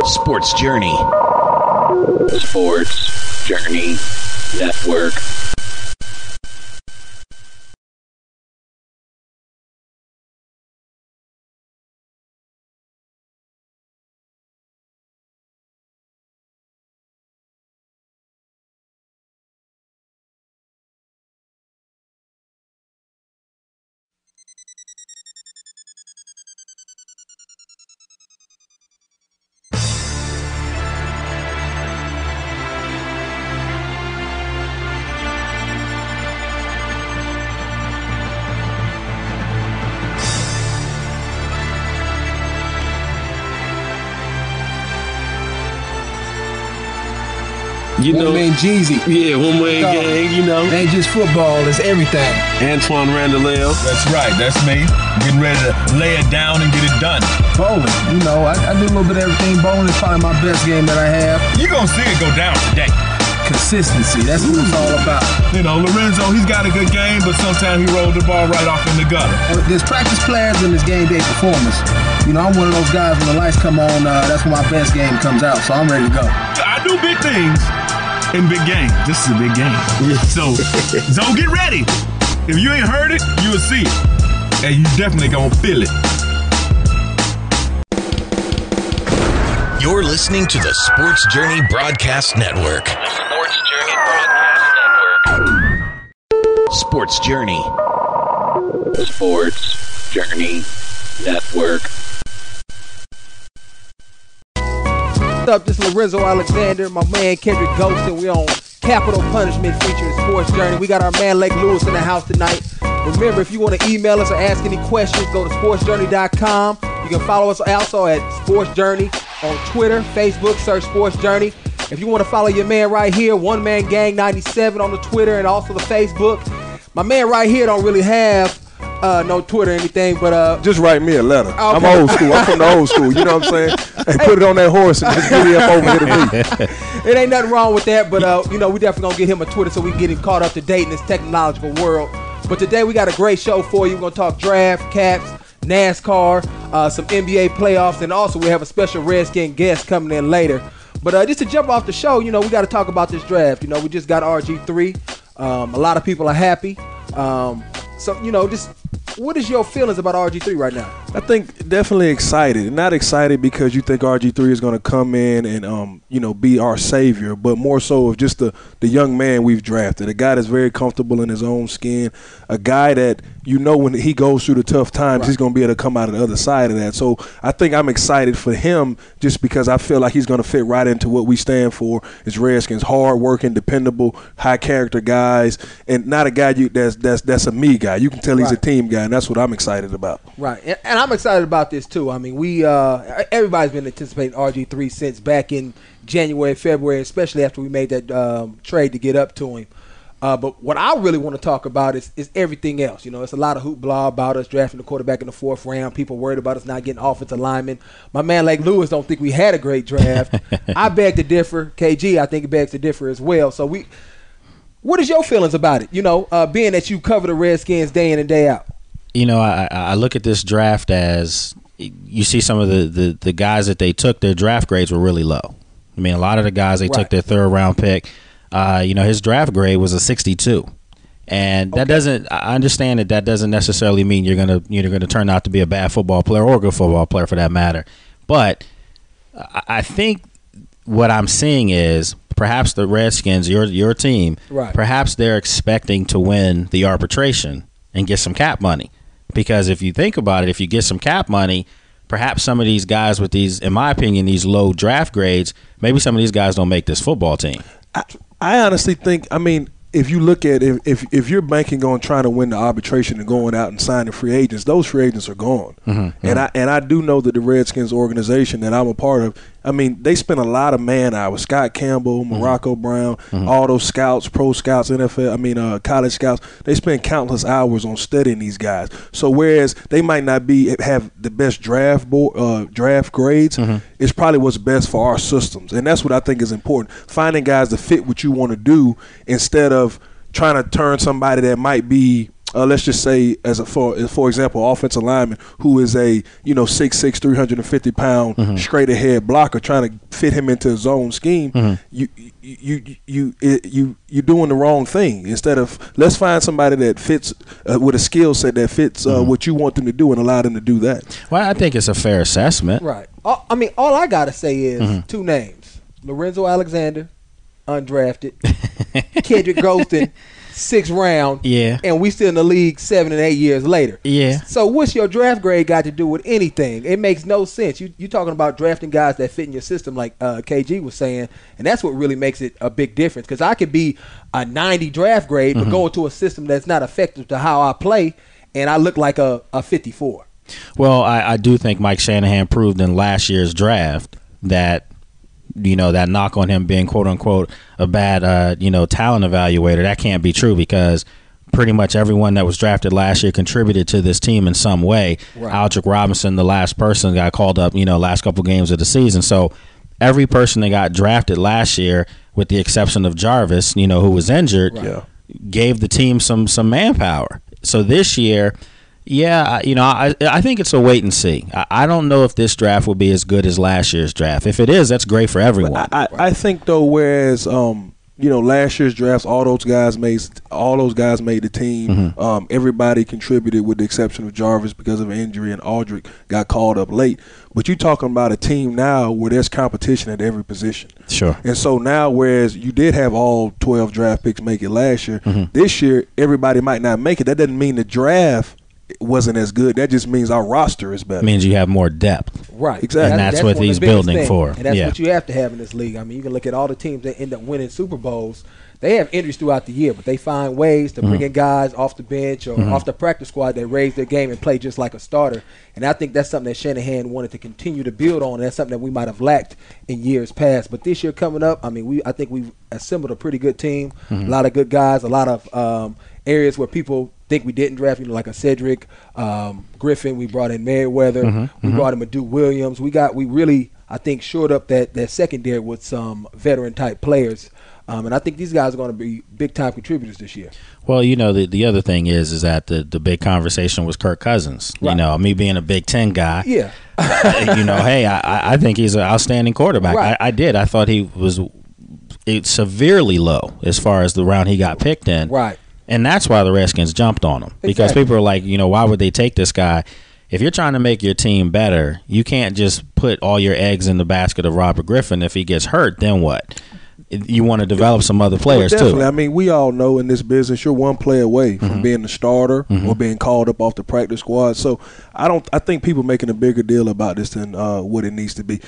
Sports Journey. Sports Journey Network. You know, One Man Jeezy. Yeah, One Man Gang, you know. It ain't just football, it's everything. Antoine Randall. That's right, that's me. Getting ready to lay it down and get it done. Bowling, you know, I do a little bit of everything. Bowling is probably my best game that I have. You're going to see it go down today. Consistency, that's what it's all about. You know, Lorenzo, he's got a good game, but sometimes he rolls the ball right off in the gutter. There's practice players and there's game day performers. You know, I'm one of those guys when the lights come on, that's when my best game comes out, so I'm ready to go. I do big things in big games. This is a big game. So get ready. If you ain't heard it, you'll see it. And you definitely gonna feel it. You're listening to the Sports Journey Broadcast Network. The Sports Journey Broadcast Network. Sports Journey. Sports Journey Network. What's up? This is Lorenzo Alexander, my man Kedric Golston. We on Capital Punishment featuring Sports Journey. We got our man Leigh Lewis in the house tonight. Remember, if you want to email us or ask any questions, go to sportsjourney.com. You can follow us also at Sports Journey on Twitter, Facebook, search Sports Journey. If you want to follow your man right here, One Man Gang 97 on the Twitter and also the Facebook. My man right here don't really have no Twitter or anything, but just write me a letter. Okay. I'm old school. I'm from the old school. You know what I'm saying? Hey, put it on that horse and just get it up over here to me. It ain't nothing wrong with that, but you know, we definitely gonna get him a Twitter so we can get him caught up to date in this technological world. But today we got a great show for you. We're gonna talk draft, caps, NASCAR, some NBA playoffs, and also we have a special Redskins guest coming in later. But just to jump off the show, you know, we got to talk about this draft. You know, we just got RG3. A lot of people are happy. So, you know, just what is your feelings about RG3 right now? I think definitely excited. Not excited because you think RG3 is going to come in and, you know, be our savior, but more so of just the young man we've drafted, a guy that's very comfortable in his own skin, a guy that, you know, when he goes through the tough times, he's going to be able to come out of the other side of that. So I think I'm excited for him just because I feel like he's going to fit right into what we stand for as Redskins, hard-working, dependable, high-character guys, and not a guy that's a me guy. You can tell he's a team guy, and that's what I'm excited about. Right, and I'm excited about this too. I mean, we everybody's been anticipating RG3 since back in January, February, especially after we made that trade to get up to him. But what I really want to talk about is everything else. You know, it's a lot of hoopla about us drafting the quarterback in the 4th round. People worried about us not getting offensive linemen. My man Leigh Lewis don't think we had a great draft. I beg to differ. KG, I think, begs to differ as well. So what is your feelings about it? You know, being that you cover the Redskins day in and day out. You know, I look at this draft as you see some of the guys that they took, their draft grades were really low. I mean, a lot of the guys they took their 3rd round pick. You know, his draft grade was a 62, and that doesn't. I understand that doesn't necessarily mean you're gonna turn out to be a bad football player or a good football player for that matter. But I think what I'm seeing is perhaps the Redskins, your team, perhaps they're expecting to win the arbitration and get some cap money, because if you think about it, if you get some cap money, perhaps some of these guys with these, in my opinion, these low draft grades, maybe some of these guys don't make this football team. I honestly think, I mean, if you look at it, if you're banking on trying to win the arbitration and going out and signing free agents, those free agents are gone. Mm-hmm. And I do know that the Redskins organization that I'm a part of, I mean, they spent a lot of man hours. Scott Campbell, Morocco Brown, all those scouts, pro scouts, NFL, college scouts, they spend countless hours on studying these guys. So whereas they might not have the best draft grades, it's probably what's best for our systems. And that's what I think is important. Finding guys that fit what you want to do instead of trying to turn somebody that might be let's just say for example, offensive lineman who is a 6'6", 350 pound straight ahead blocker, trying to fit him into a zone scheme, you're doing the wrong thing. Instead of, let's find somebody that fits with a skill set that fits what you want them to do and allow them to do that. Well, I think it's a fair assessment. Right. I mean, all I gotta say is two names: Lorenzo Alexander, undrafted, Kedric Golston, 6th round, and we still in the league 7 and 8 years later. Yeah. So what's your draft grade got to do with anything? It makes no sense. You talking about drafting guys that fit in your system, like KG was saying, and that's what really makes it a big difference. Because I could be a 90 draft grade, but go into a system that's not effective to how I play, and I look like a 54. Well, I do think Mike Shanahan proved in last year's draft that that knock on him being quote unquote a bad talent evaluator, that can't be true, because pretty much everyone that was drafted last year contributed to this team in some way. Right. Aldrick Robinson, the last person, got called up last couple games of the season. So every person that got drafted last year, with the exception of Jarvis, who was injured, gave the team some manpower. So this year, I think it's a wait and see. I don't know if this draft will be as good as last year's draft. If it is, that's great for everyone. I think though, whereas last year's drafts, all those guys made the team. Everybody contributed with the exception of Jarvis because of injury, and Aldrick got called up late. But you're talking about a team now where there's competition at every position. Sure. And so now, whereas you did have all 12 draft picks make it last year, this year everybody might not make it. That doesn't mean the draft wasn't as good. That just means our roster is better. It means you have more depth. Right. Exactly. And that's what he's building for. And that's what you have to have in this league. I mean, you can look at all the teams that end up winning Super Bowls. They have injuries throughout the year, but they find ways to bring in guys off the bench or off the practice squad that raise their game and play just like a starter. And I think that's something that Shanahan wanted to continue to build on, and that's something that we might have lacked in years past. But this year coming up, I mean, I think we've assembled a pretty good team, a lot of good guys, a lot of areas where people think we didn't draft, like a Cedric Griffin. We brought in Merriweather. We brought in Adu Williams. We really, I think, shored up that secondary with some veteran-type players. And I think these guys are going to be big-time contributors this year. Well, the other thing is that the big conversation was Kirk Cousins. Right. Me being a Big Ten guy. Yeah. Hey, I think he's an outstanding quarterback. Right. I did. I thought he was severely low as far as the round he got picked in. Right. And that's why the Redskins jumped on him. Because people are like, why would they take this guy? If you're trying to make your team better, you can't just put all your eggs in the basket of Robert Griffin. If he gets hurt, then what? You want to develop some other players, definitely. too. I mean, we all know in this business, you're one play away from being the starter or being called up off the practice squad. So I think people making a bigger deal about this than what it needs to be.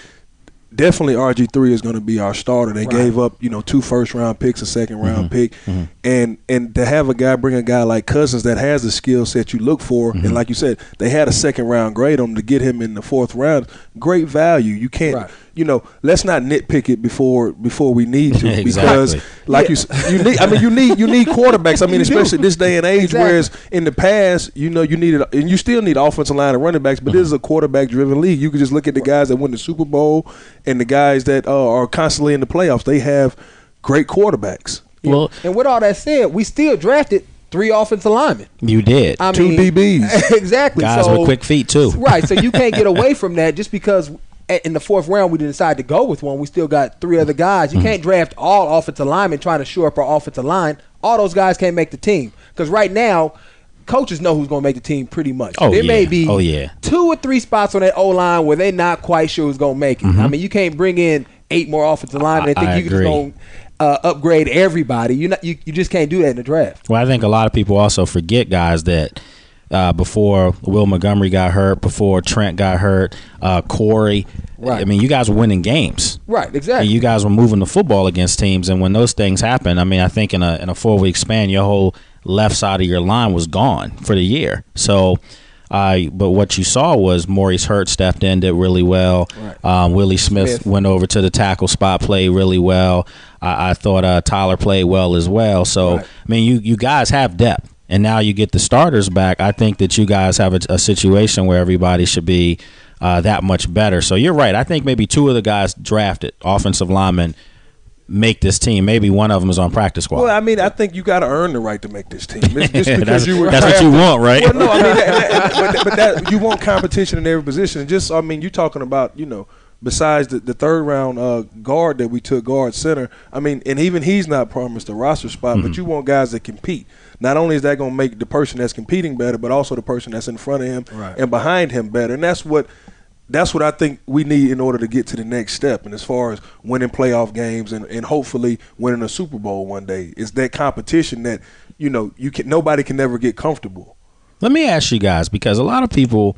Definitely RG3 is going to be our starter. They gave up, 2 first-round picks, a second-round pick. And to have bring a guy like Cousins that has the skill set you look for, and like you said, they had a second-round grade on him to get him in the 4th round. Great value. You can't, let's not nitpick it before we need to. Exactly. Because, like you need quarterbacks. I mean, especially this day and age, whereas in the past, you needed, and you still need offensive line and running backs, but this is a quarterback-driven league. You can just look at the guys that win the Super Bowl and the guys that are constantly in the playoffs. They have great quarterbacks. Well, and with all that said, we still drafted 3 offensive linemen. You did. 2 DBs. Exactly. Guys with quick feet, too. Right. So you can't get away from that just because in the 4th round we decided to go with one. We still got 3 other guys. You can't draft all offensive linemen trying to shore up our offensive line. All those guys can't make the team. Because right now, coaches know who's going to make the team pretty much. There may be 2 or 3 spots on that O-line where they're not quite sure who's going to make it. I mean, you can't bring in 8 more offensive linemen and think you can just go upgrade everybody. You just can't do that in the draft. Well, I think a lot of people also forget, guys, that before Will Montgomery got hurt, before Trent got hurt, Corey. Right. I mean, you guys were winning games. Right, exactly. And you guys were moving the football against teams, and when those things happen, I mean, I think in a 4-week span, your whole left side of your line was gone for the year. So, but what you saw was Maurice Hurt stepped in, did really well. Right. Willie Smith went over to the tackle spot, played really well. I thought Tyler played well as well. So, I mean, you guys have depth, and now you get the starters back. I think that you guys have a situation where everybody should be that much better. So you're right. I think maybe 2 of the guys drafted, offensive linemen, make this team. Maybe one of them is on practice squad. Well, I mean, I think you got to earn the right to make this team. It's just because that's what you want, right? Well, no, I mean, but that you want competition in every position. Just, I mean, you're talking about, besides the third round guard that we took, guard center. I mean, and even he's not promised a roster spot, but you want guys that compete. Not only is that going to make the person that's competing better, but also the person that's in front of him and behind him better. And that's what I think we need in order to get to the next step. And as far as winning playoff games and hopefully winning a Super Bowl one day, is that competition that nobody can never get comfortable. Let me ask you guys, because a lot of people,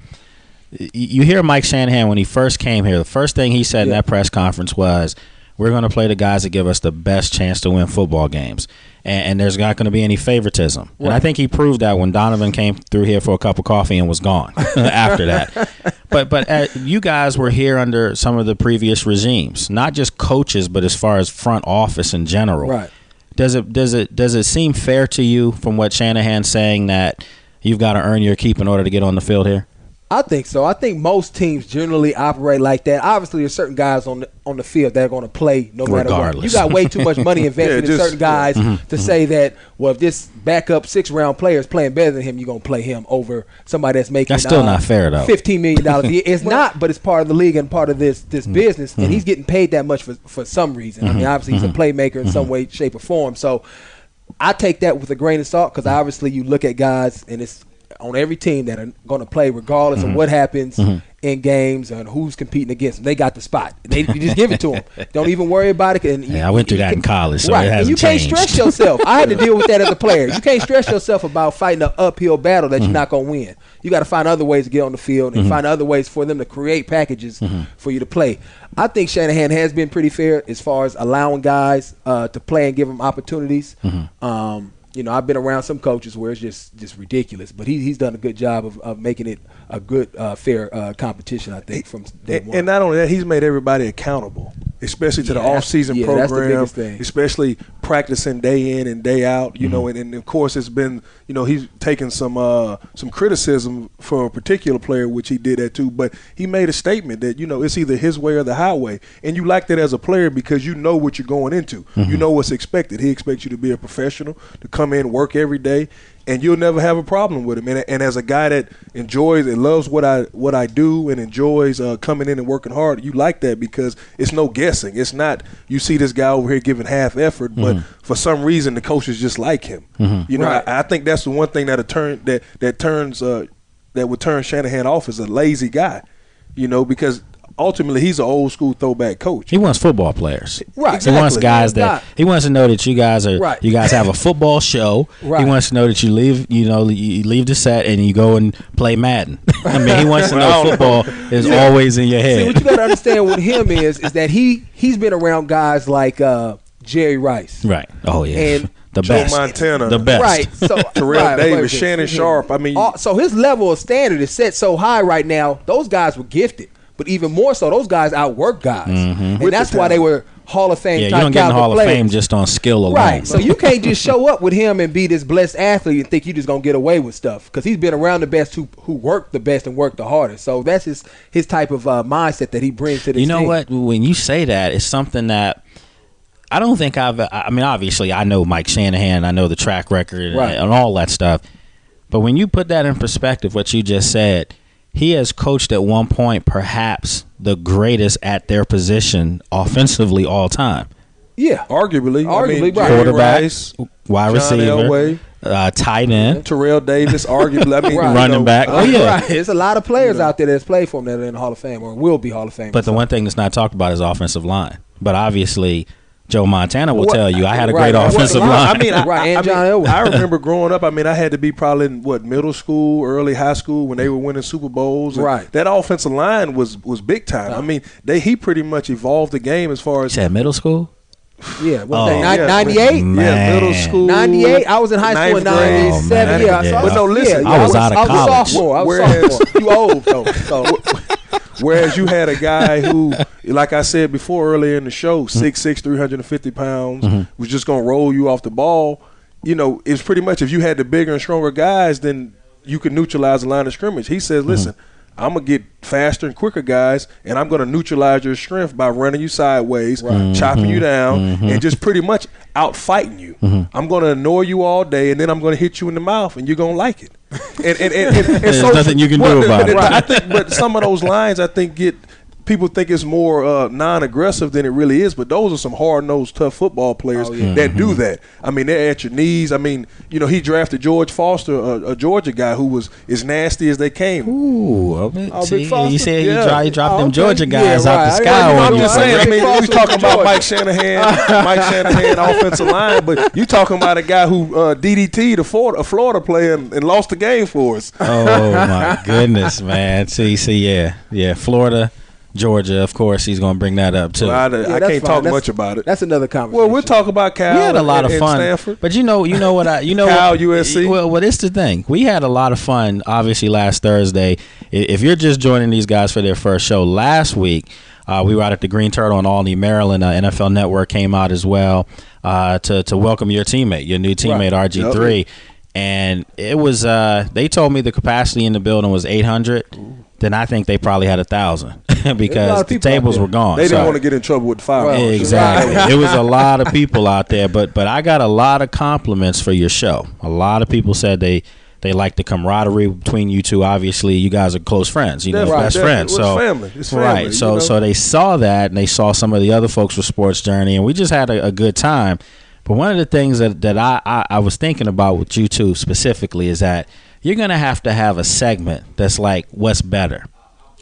you hear Mike Shanahan when he first came here, the first thing he said in that press conference was, we're going to play the guys that give us the best chance to win football games. And there's not going to be any favoritism. Right. And I think he proved that when Donovan came through here for a cup of coffee and was gone after that. But you guys were here under some of the previous regimes, not just coaches, but as far as front office in general. Right. Does it seem fair to you from what Shanahan's saying that you've got to earn your keep in order to get on the field here? I think so. I think most teams generally operate like that. Obviously, there's certain guys on the field that are going to play no matter what. You got way too much money invested in certain guys to say that, well, if this backup 6th-round player is playing better than him, you're going to play him over somebody that's making that's still not fair, though. $15 million a year. It's not, but it's part of the league and part of this business, and he's getting paid that much for some reason. I mean, obviously, he's a playmaker in some way, shape, or form. So I take that with a grain of salt because obviously you look at guys, and it's on every team that are going to play regardless of what happens in games and who's competing against them. They got the spot. You just give it to them. Don't even worry about it. And I went through that in college, so it hasn't and you changed. Can't stress yourself. I had to deal with that as a player. You can't stress yourself about fighting an uphill battle that you're not going to win. You got to find other ways to get on the field and find other ways for them to create packages for you to play. I think Shanahan has been pretty fair as far as allowing guys to play and give them opportunities. I've been around some coaches where it's just ridiculous, but he's done a good job of making it a good, fair competition, I think, from day one. And not only that, he's made everybody accountable, especially to the off-season program, that's the biggest thing. Especially practicing day in and day out, and of course it's been, he's taken some criticism for a particular player, which he did that too, but he made a statement that, it's either his way or the highway, and you like that as a player because you know what you're going into. You know what's expected. He expects you to be a professional, to come in, work every day, and you'll never have a problem with him. And as a guy that enjoys and loves what I do and enjoys coming in and working hard, you like that because it's no guessing. It's not you see this guy over here giving half effort, but for some reason the coaches just like him. I think that's the one thing that would turn Shanahan off as a lazy guy. Because ultimately he's an old school throwback coach. He wants football players. Right. Exactly. He wants guys he wants to know that you guys are you guys have a football show. Right. He wants to know that you leave the set and you go and play Madden. I mean, he wants to know football is always in your head. See, what you got to understand with him is that he's been around guys like Jerry Rice. Right. Oh yeah. And the Joe best. Montana. The best. Right. So Terrell Davis, Shannon Sharp. I mean, so his level of standard is set so high right now. Those guys were gifted. But even more so, those guys outwork guys. And that's why they were Hall of Fame type you don't get in the Hall players. of Fame just on skill alone. Right. So you can't just show up with him and be this blessed athlete and think you're just going to get away with stuff. Because he's been around the best who work the best and work the hardest. So that's his type of mindset that he brings to this You know team. what? When you say that, it's something that I don't think obviously I know Mike Shanahan. I know the track record and all that stuff. But when you put that in perspective, what you just said, he has coached at one point perhaps the greatest at their position offensively all time. Yeah. Arguably, right. Quarterback, Rice, wide receiver, tight end, Terrell Davis, arguably. I mean, running back. Oh yeah, right. There's a lot of players out there that's played for him that are in the Hall of Fame or will be Hall of Fame. But the one thing that's not talked about is offensive line. But obviously, Joe Montana will tell you I had a great offensive line. I remember growing up. I mean, I had to be probably in middle school, early high school when they were winning Super Bowls. And that offensive line was big time. I mean, he pretty much evolved the game as far as. You said middle school? Yeah, 98? Yeah, middle school. 98? I was in high school in 97. But no, listen. I was out of college. I was sophomore. You old, though. So. Whereas you had a guy who, like I said before earlier in the show, 6'6", 350 pounds, was just going to roll you off the ball. It's pretty much if you had the bigger and stronger guys, then you could neutralize the line of scrimmage. He says, listen, I'm going to get faster and quicker guys, and I'm going to neutralize your strength by running you sideways, chopping you down, and just pretty much out-fighting you. I'm going to annoy you all day, and then I'm going to hit you in the mouth, and you're going to like it. And There's nothing you can do about it. I think, but some of those lines, I think, people think it's more non-aggressive than it really is, but those are some hard-nosed, tough football players that do that. I mean, they're at your knees. I mean, he drafted George Foster, a Georgia guy who was as nasty as they came. Ooh, Big Foster? you said he dropped them Georgia guys out the right. sky. I'm just saying. I mean, we talking about Mike Shanahan, offensive line, but you talking about a guy who DDT'd a Florida player and lost the game for us. Oh my goodness, man! See, yeah, Florida. Georgia, of course, he's going to bring that up too. Well, I can't talk much about it. That's another conversation. Well, we'll talk about Cal. We had a lot of fun, Stanford. but you know what? Cal, USC. Well, it's the thing. We had a lot of fun. Obviously, last Thursday. If you're just joining these guys for their first show, last week we were out at the Green Turtle in Albany, Maryland. NFL Network came out as well to welcome your new teammate RG3, and it was. They told me the capacity in the building was 800. Then I think they probably had 1,000 because the tables were gone. They didn't want to get in trouble with the fire. Exactly. It was a lot of people out there, but I got a lot of compliments for your show. A lot of people said they like the camaraderie between you two. Obviously, you guys are close friends, best friends. So family. It's family. Right. So they saw that, and they saw some of the other folks with Sports Journey, and we just had a good time. But one of the things that I was thinking about with you two specifically is that you're going to have a segment that's like, what's better?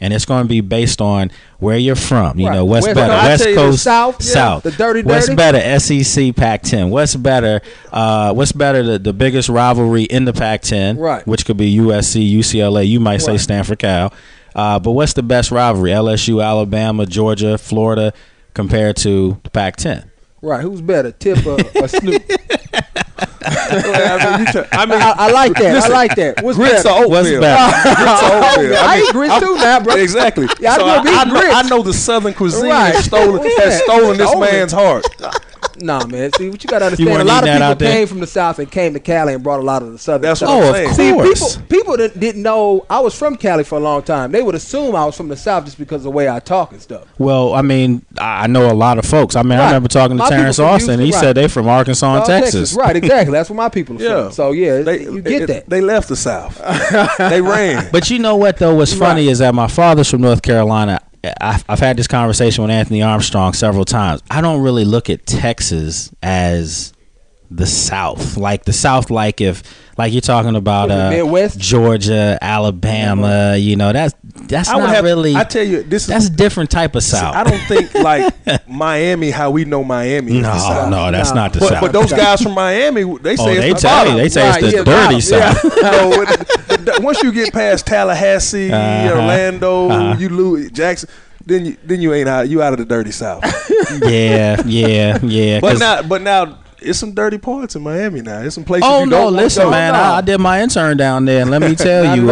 And it's going to be based on where you're from. What's better? West Coast, South. The dirty. What's better? SEC, Pac-10. What's better? The biggest rivalry in the Pac-10, right? Which could be USC, UCLA. You might say Stanford, Cal. But what's the best rivalry? LSU, Alabama, Georgia, Florida, compared to the Pac-10. Right. Who's better, Tip or Snoop? I like that. Listen, I like that. What's grits better? or oatmeal? Grits or oatmeal? I eat grits too now, bro. Exactly. Yeah, I know the Southern cuisine has stolen this man's heart. Nah, man. See, what you got to understand, a lot of people came from the South and came to Cali and brought a lot of the Southern That's stuff. what I'm saying. See, people that didn't know I was from Cali for a long time. They would assume I was from the South just because of the way I talk and stuff. Well, I mean, I know a lot of folks. I mean, I remember talking to Terrence Austin. He said they from Arkansas and Texas. Right, exactly. That's where my people are from. So, you get that. They left the South. They ran. But you know what, though? What's funny is that my father's from North Carolina. I've had this conversation with Anthony Armstrong several times. I don't really look at Texas as the South. Like the South, like you're talking about Midwest? Georgia, Alabama, that's not really. I tell you, that's a different type of South. I don't think like Miami, how we know Miami is the South. No, that's not the South. But those guys from Miami, they say it's the bottom. They say it's the dirty South. Once you get past Tallahassee, Orlando, you lose Jackson. Then you ain't out. You out of the dirty South. Yeah. But now it's some dirty parts in Miami now. It's some places. Oh you no, don't listen, go. man. I did my intern down there, and let me tell you,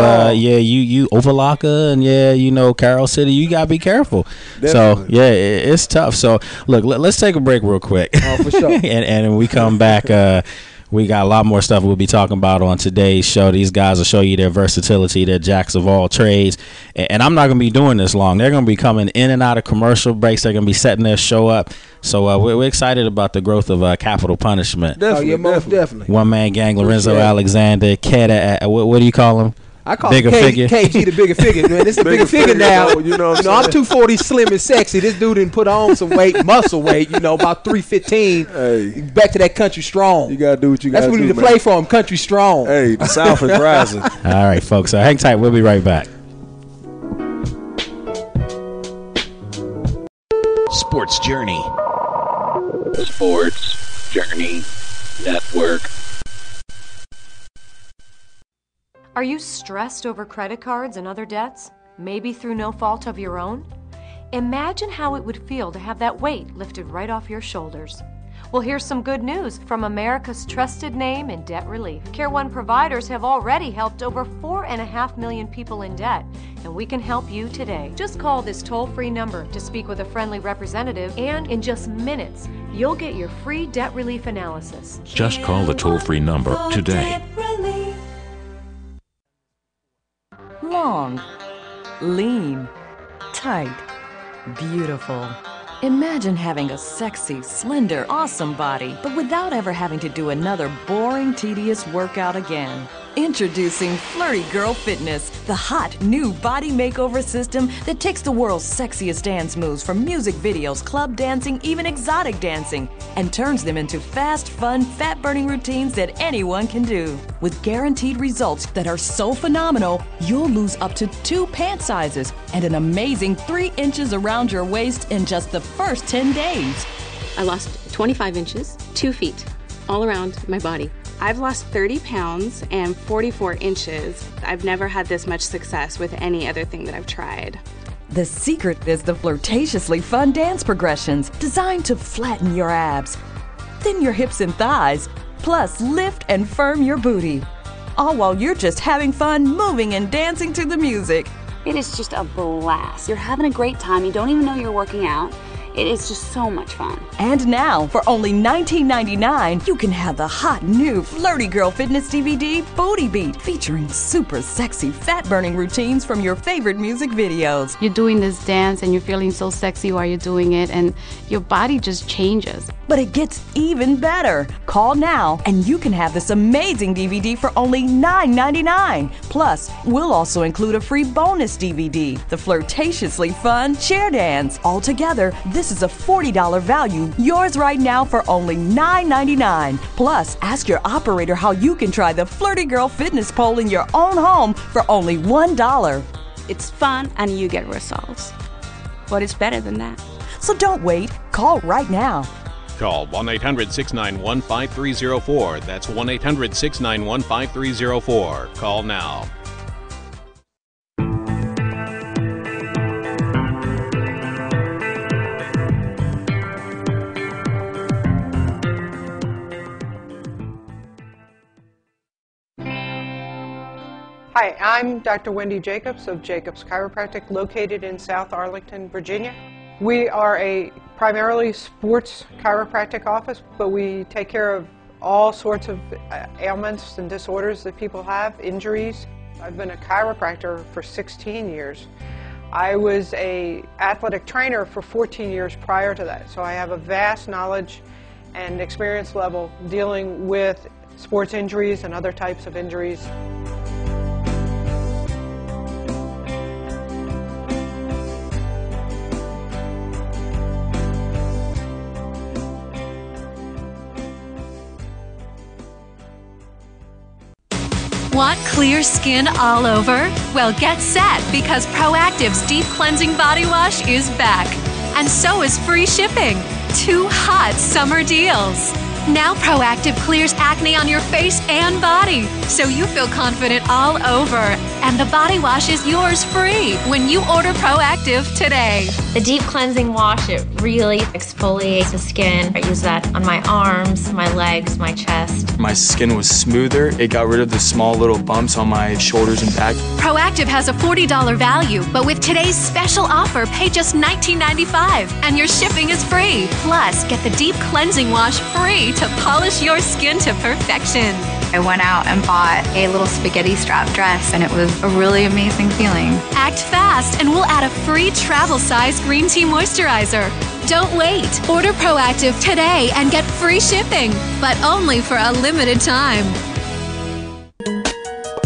you Ovalaka and Carroll City. You gotta be careful. Definitely. So it's tough. So look, let's take a break real quick. Oh, for sure. and when we come back. We got a lot more stuff we'll be talking about on today's show. These guys will show you their versatility, their jacks of all trades. And I'm not going to be doing this long. They're going to be coming in and out of commercial breaks. They're going to be setting their show up. So we're excited about the growth of Capital Punishment. Definitely, most definitely. One-man gang, Lorenzo Alexander, Keda, what do you call him? I call him KG the bigger figure, man. This is a bigger figure now. I'm 240 slim and sexy. This dude didn't put on some weight, muscle weight, about 315. Hey. Back to that country strong. You got to do what you got to do. That's what we need to play for him, country strong. Hey, the South is rising. All right, folks. Hang tight. We'll be right back. Sports Journey. Sports Journey Network. Are you stressed over credit cards and other debts? Maybe through no fault of your own? Imagine how it would feel to have that weight lifted right off your shoulders. Well, here's some good news from America's trusted name in debt relief. Care One providers have already helped over 4.5 million people in debt, and we can help you today. Just call this toll-free number to speak with a friendly representative, and in just minutes, you'll get your free debt relief analysis. Just call the toll-free number today. Long, lean, tight, beautiful. Imagine having a sexy, slender, awesome body, but without ever having to do another boring, tedious workout again. Introducing Flirty Girl Fitness, the hot new body makeover system that takes the world's sexiest dance moves from music videos, club dancing, even exotic dancing, and turns them into fast, fun, fat-burning routines that anyone can do. With guaranteed results that are so phenomenal, you'll lose up to 2 pant sizes and an amazing 3 inches around your waist in just the first 10 days. I lost 25 inches, 2 feet, all around my body. I've lost 30 pounds and 44 inches. I've never had this much success with any other thing that I've tried. The secret is the flirtatiously fun dance progressions designed to flatten your abs, thin your hips and thighs, plus lift and firm your booty. All while you're just having fun moving and dancing to the music. It is just a blast. You're having a great time. You don't even know you're working out. It is just so much fun. And now, for only $19.99, you can have the hot new Flirty Girl Fitness DVD, Booty Beat, featuring super sexy fat-burning routines from your favorite music videos. You're doing this dance and you're feeling so sexy while you're doing it, and your body just changes. But it gets even better. Call now, and you can have this amazing DVD for only $9.99. Plus, we'll also include a free bonus DVD, the flirtatiously fun chair dance. Altogether, this is a $40 value, yours right now for only $9.99. Plus, ask your operator how you can try the Flirty Girl Fitness Pole in your own home for only $1. It's fun and you get results. What is better than that? So don't wait. Call right now. Call 1-800-691-5304. That's 1-800-691-5304. Call now. Hi, I'm Dr. Wendy Jacobs of Jacobs Chiropractic, located in South Arlington, Virginia. We are a primarily sports chiropractic office, but we take care of all sorts of ailments and disorders that people have, injuries. I've been a chiropractor for 16 years. I was an athletic trainer for 14 years prior to that, so I have a vast knowledge and experience level dealing with sports injuries and other types of injuries. Want clear skin all over? Well, get set, because Proactive's Deep Cleansing Body Wash is back. And so is free shipping. 2 hot summer deals. Now Proactive clears acne on your face and body, so you feel confident all over. And the body wash is yours free when you order Proactive today. The Deep Cleansing Wash, it really exfoliates the skin. I use that on my arms, my legs, my chest. My skin was smoother. It got rid of the small little bumps on my shoulders and back. Proactive has a $40 value, but with today's special offer, pay just $19.95 and your shipping is free. Plus, get the Deep Cleansing Wash free to polish your skin to perfection. I went out and bought a little spaghetti strap dress, and it was a really amazing feeling. Act fast, and we'll add a free travel-size green tea moisturizer. Don't wait. Order Proactive today and get free shipping, but only for a limited time.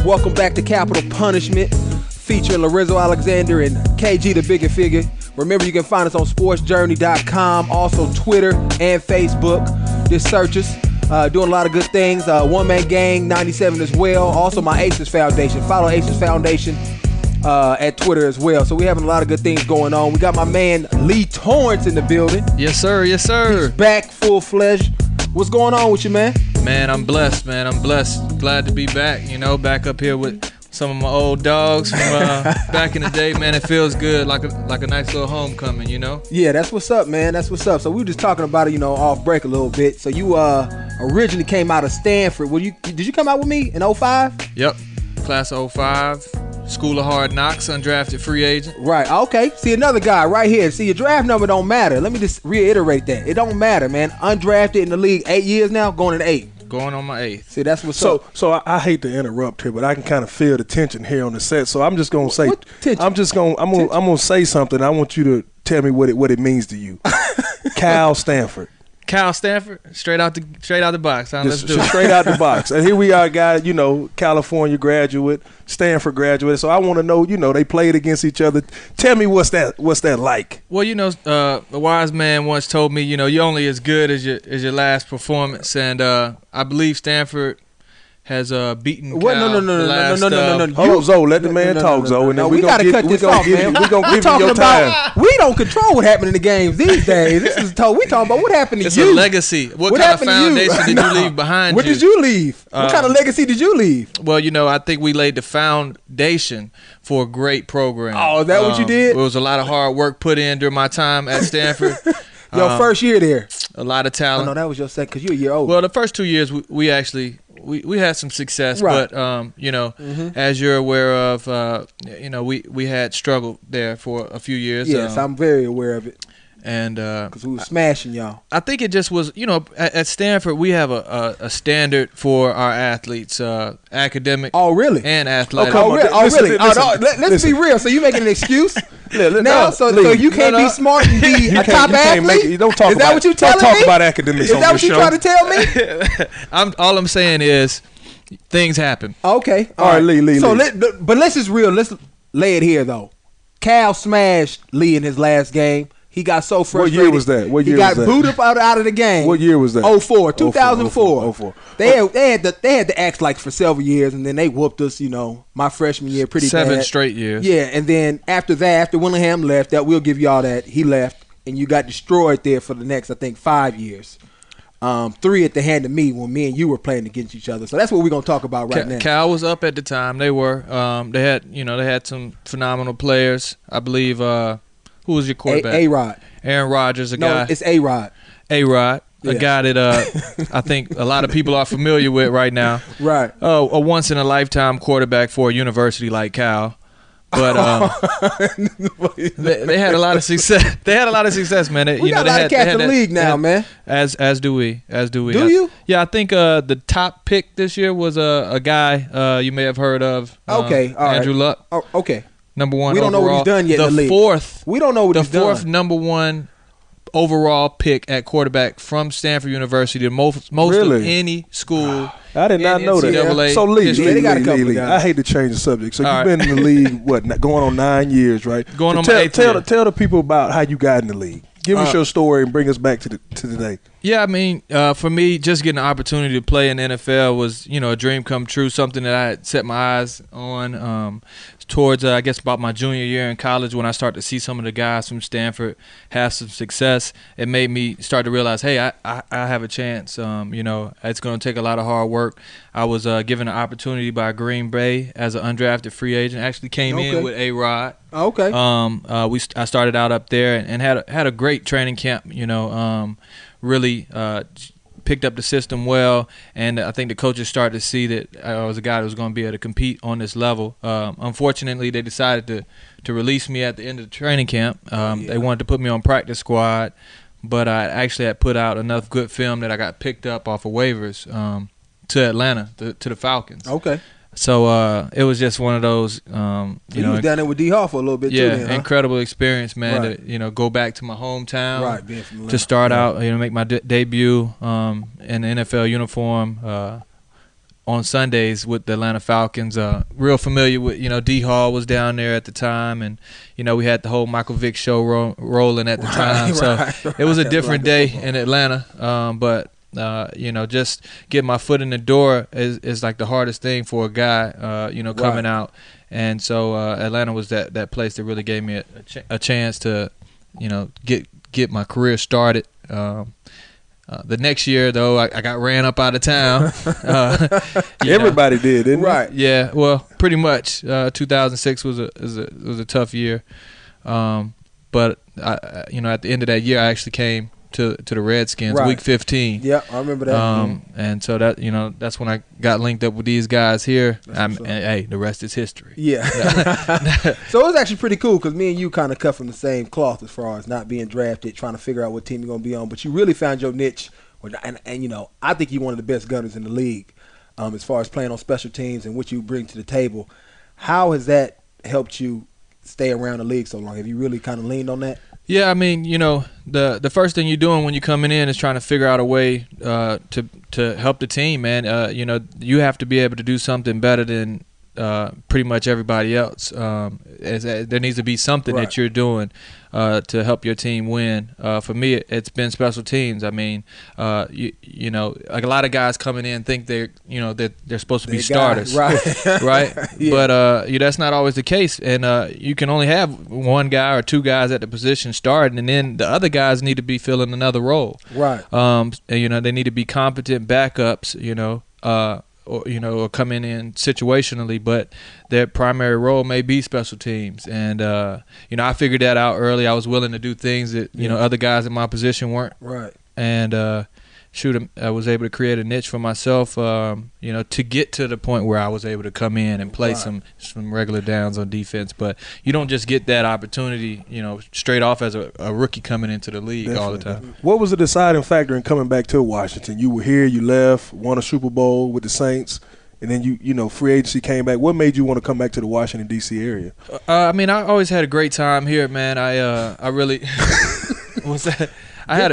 Welcome back to Capital Punishment, featuring Lorenzo Alexander and KG the Bigger Figure. Remember, you can find us on sportsjourney.com, also Twitter and Facebook. Just search us. Doing a lot of good things. One Man Gang 97 as well. Also my Aces Foundation. Follow Aces Foundation at Twitter as well. So we're having a lot of good things going on. We got my man Leigh Torrence in the building. Yes, sir. Yes, sir. He's back full-fledged. What's going on with you, man? Man, I'm blessed, man. I'm blessed. Glad to be back, back up here with some of my old dogs from back in the day. Man, it feels good, like a nice little homecoming, Yeah, that's what's up, man. That's what's up. So we were just talking about it, off break a little bit. So you originally came out of Stanford. Did you come out with me in 05? Yep, class of 05. School of Hard Knocks, undrafted free agent. Right, okay. See, another guy right here. See, your draft number don't matter. Let me just reiterate that. It don't matter, man. Undrafted in the league 8 years now, going into 8. going on my 8th. See, that's what's up. So I hate to interrupt here, but I can kind of feel the tension here on the set. So I'm just gonna say, I'm gonna say something. I want you to tell me what it means to you. Cal Stanford. Cal Stanford, straight out the box. Huh? Let's do it. Straight out the box. And here we are, guys. California graduate, Stanford graduate. So I want to know. They played against each other. Tell me what's that like? Well, a wise man once told me, you're only as good as your last performance, and I believe Stanford has beaten Cal. No. Hold on, Zoe. Let the man talk, Zoe. And then we gotta cut this off, man. We're gonna give you your time. We don't control what happened in the games these days. We talking about what happened to you. It's a legacy. What kind of foundation did you leave behind you? What did you leave? What kind of legacy did you leave? Well, I think we laid the foundation for a great program. Oh, is that what you did? It was a lot of hard work put in during my time at Stanford. Your first year there. A lot of talent. Oh, no, that was your second because you're a year old. Well, the first 2 years we actually we had some success, right. But as you're aware of, we had struggled there for a few years. Yes, I'm very aware of it. And because we were smashing y'all. I think it just was, at Stanford we have a standard for our athletes, academic. Oh, really? And athletic. Oh, really? Let's be real. So you making an excuse now? So you can't be smart and be a top athlete? You don't talk. Is that what you telling me? Don't talk about academics. Is that what you trying to tell me? All I'm saying is things happen. Okay. All right, Leigh. So but let's just real. Let's lay it here though. Cal smashed Leigh in his last game. He got so frustrated. What year was that? He got booted out of the game. What year was that? 2004. They had to act like for several years, and then they whooped us. My freshman year, pretty 7 bad. straight years. Yeah, and then after that, after Willingham left, that we'll give y'all that he left, and you got destroyed there for the next, I think, 5 years. 3 at the hand of me when me and you were playing against each other. So that's what we're gonna talk about right now. Cal was up at the time. They were. They had some phenomenal players. I believe. Who was your quarterback? A-Rod. Aaron Rodgers, a guy. No, it's A-Rod. A-Rod, a guy that I think a lot of people are familiar with right now. Right. A once-in-a-lifetime quarterback for a university like Cal. But they had a lot of success. They had a lot of success, man. We got a lot of cats in the league now, man. As do we. Do you? Yeah, I think the top pick this year was a guy you may have heard of. Okay, all right. Andrew Luck. Oh, okay. Number 1 we don't overall. know what he's done yet in the league. We don't know what he's done. The 4th number 1 overall pick at quarterback from Stanford University, the most really? of any school. I did not know that. NCAA So Leigh, I hate to change the subject. So all you've been in the league, going on 9 years, right? Going on my 8th year. Tell the people about how you got in the league. Give us your story and bring us back to today. Yeah, I mean, for me, just getting the opportunity to play in the NFL was, a dream come true, something that I had set my eyes on towards, I guess, about my junior year in college when I started to see some of the guys from Stanford have some success. It made me start to realize, hey, I have a chance. It's going to take a lot of hard work. I was given an opportunity by Green Bay as an undrafted free agent. Actually came in with A-Rod. Okay. I started out up there and had a great training camp. Really picked up the system well, and I think the coaches started to see that I was a guy that was going to be able to compete on this level. Unfortunately, they decided to release me at the end of the training camp. They wanted to put me on practice squad, but I actually had put out enough good film that I got picked up off of waivers to Atlanta, to the Falcons. Okay. So it was just one of those. You was down there with D. Hall for a little bit too. Then, incredible experience, man. Right. To go back to my hometown, right? Being from Atlanta. To start out, make my debut in the NFL uniform on Sundays with the Atlanta Falcons. Real familiar with D. Hall was down there at the time, and we had the whole Michael Vick show rolling at the time. So it was a different day in Atlanta, but. Just get my foot in the door is like the hardest thing for a guy, coming out. And so Atlanta was that place that really gave me a chance to, get my career started. The next year, though, I got ran up out of town. Everybody did, didn't right? Yeah, well, pretty much. 2006 was a tough year, but at the end of that year, I actually came to the Redskins, right. Week 15. Yeah, I remember that. And so that that's when I got linked up with these guys here. And hey, the rest is history. Yeah. So it was actually pretty cool because me and you kind of cut from the same cloth as far as not being drafted, trying to figure out what team you're gonna be on. But you really found your niche And you know, I think you're one of the best gunners in the league as far as playing on special teams and what you bring to the table. How has that helped you stay around the league so long? Have you really kind of leaned on that? Yeah, I mean, you know, the first thing you're doing when you're coming in is trying to figure out a way to help the team, man. You know, you have to be able to do something better than pretty much everybody else. There needs to be something that you're doing to help your team win. For me, it's been special teams. I mean, you know, like a lot of guys coming in think they're supposed to be starters, right? Yeah. But that's not always the case, and you can only have one guy or two guys at the position starting, and then the other guys need to be filling another role, right? And, you know, they need to be competent backups, or coming in situationally, but their primary role may be special teams. And I figured that out early. I was willing to do things that other guys in my position weren't. Right. And I was able to create a niche for myself, to get to the point where I was able to come in and play some regular downs on defense. But you don't just get that opportunity, straight off as a rookie coming into the league all the time. What was the deciding factor in coming back to Washington? You were here, you left, won a Super Bowl with the Saints, and then you free agency came back. What made you want to come back to the Washington, D.C. area? I mean, I always had a great time here, man. I really – what's that? I had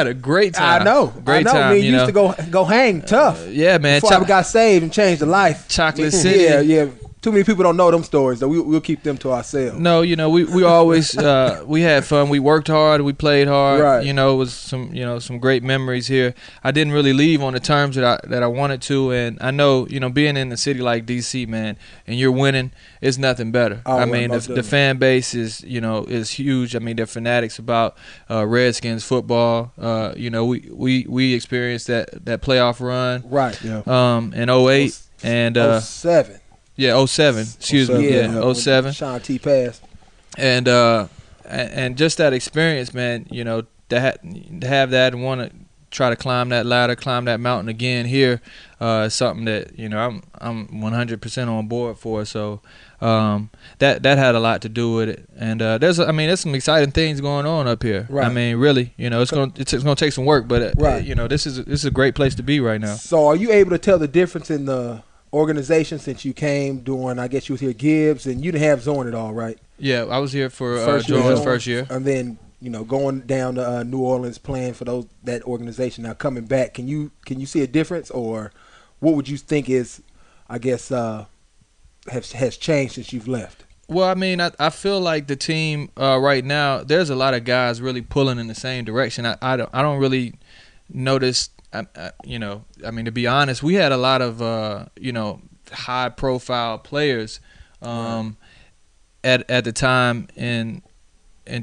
a great time. I know. Great time. Me used to go hang tough. Yeah, man. Before I got saved and changed the life. Chocolate City. Yeah. Too many people don't know them stories, though. We'll keep them to ourselves. No, we always we had fun. We worked hard. We played hard. Right. It was some great memories here. I didn't really leave on the terms that I wanted to, and I know being in a city like DC, man, and you're winning, it's nothing better. I mean, the fan base is huge. I mean, they're fanatics about Redskins football. We experienced that playoff run. Right. Yeah. In 08 and 07. Yeah, 07. Excuse me. Yeah, 07. Sean T passed. And just that experience, man, to have that and want to try to climb that ladder, climb that mountain again here is something that, I'm 100% on board for. So that had a lot to do with it. And there's some exciting things going on up here. Right. I mean, really, it's going to take some work, but this is a great place to be right now. So are you able to tell the difference in the organization since you came during, I guess you was here Gibbs, and you didn't have Zorn at all, right? Yeah, I was here for Jordan's first year. And then, going down to New Orleans playing for that organization. Now coming back, can you see a difference, or what would you think is, I guess, has changed since you've left? Well, I mean, I feel like the team right now, there's a lot of guys really pulling in the same direction. I don't really notice. To be honest, we had a lot of, high-profile players at the time in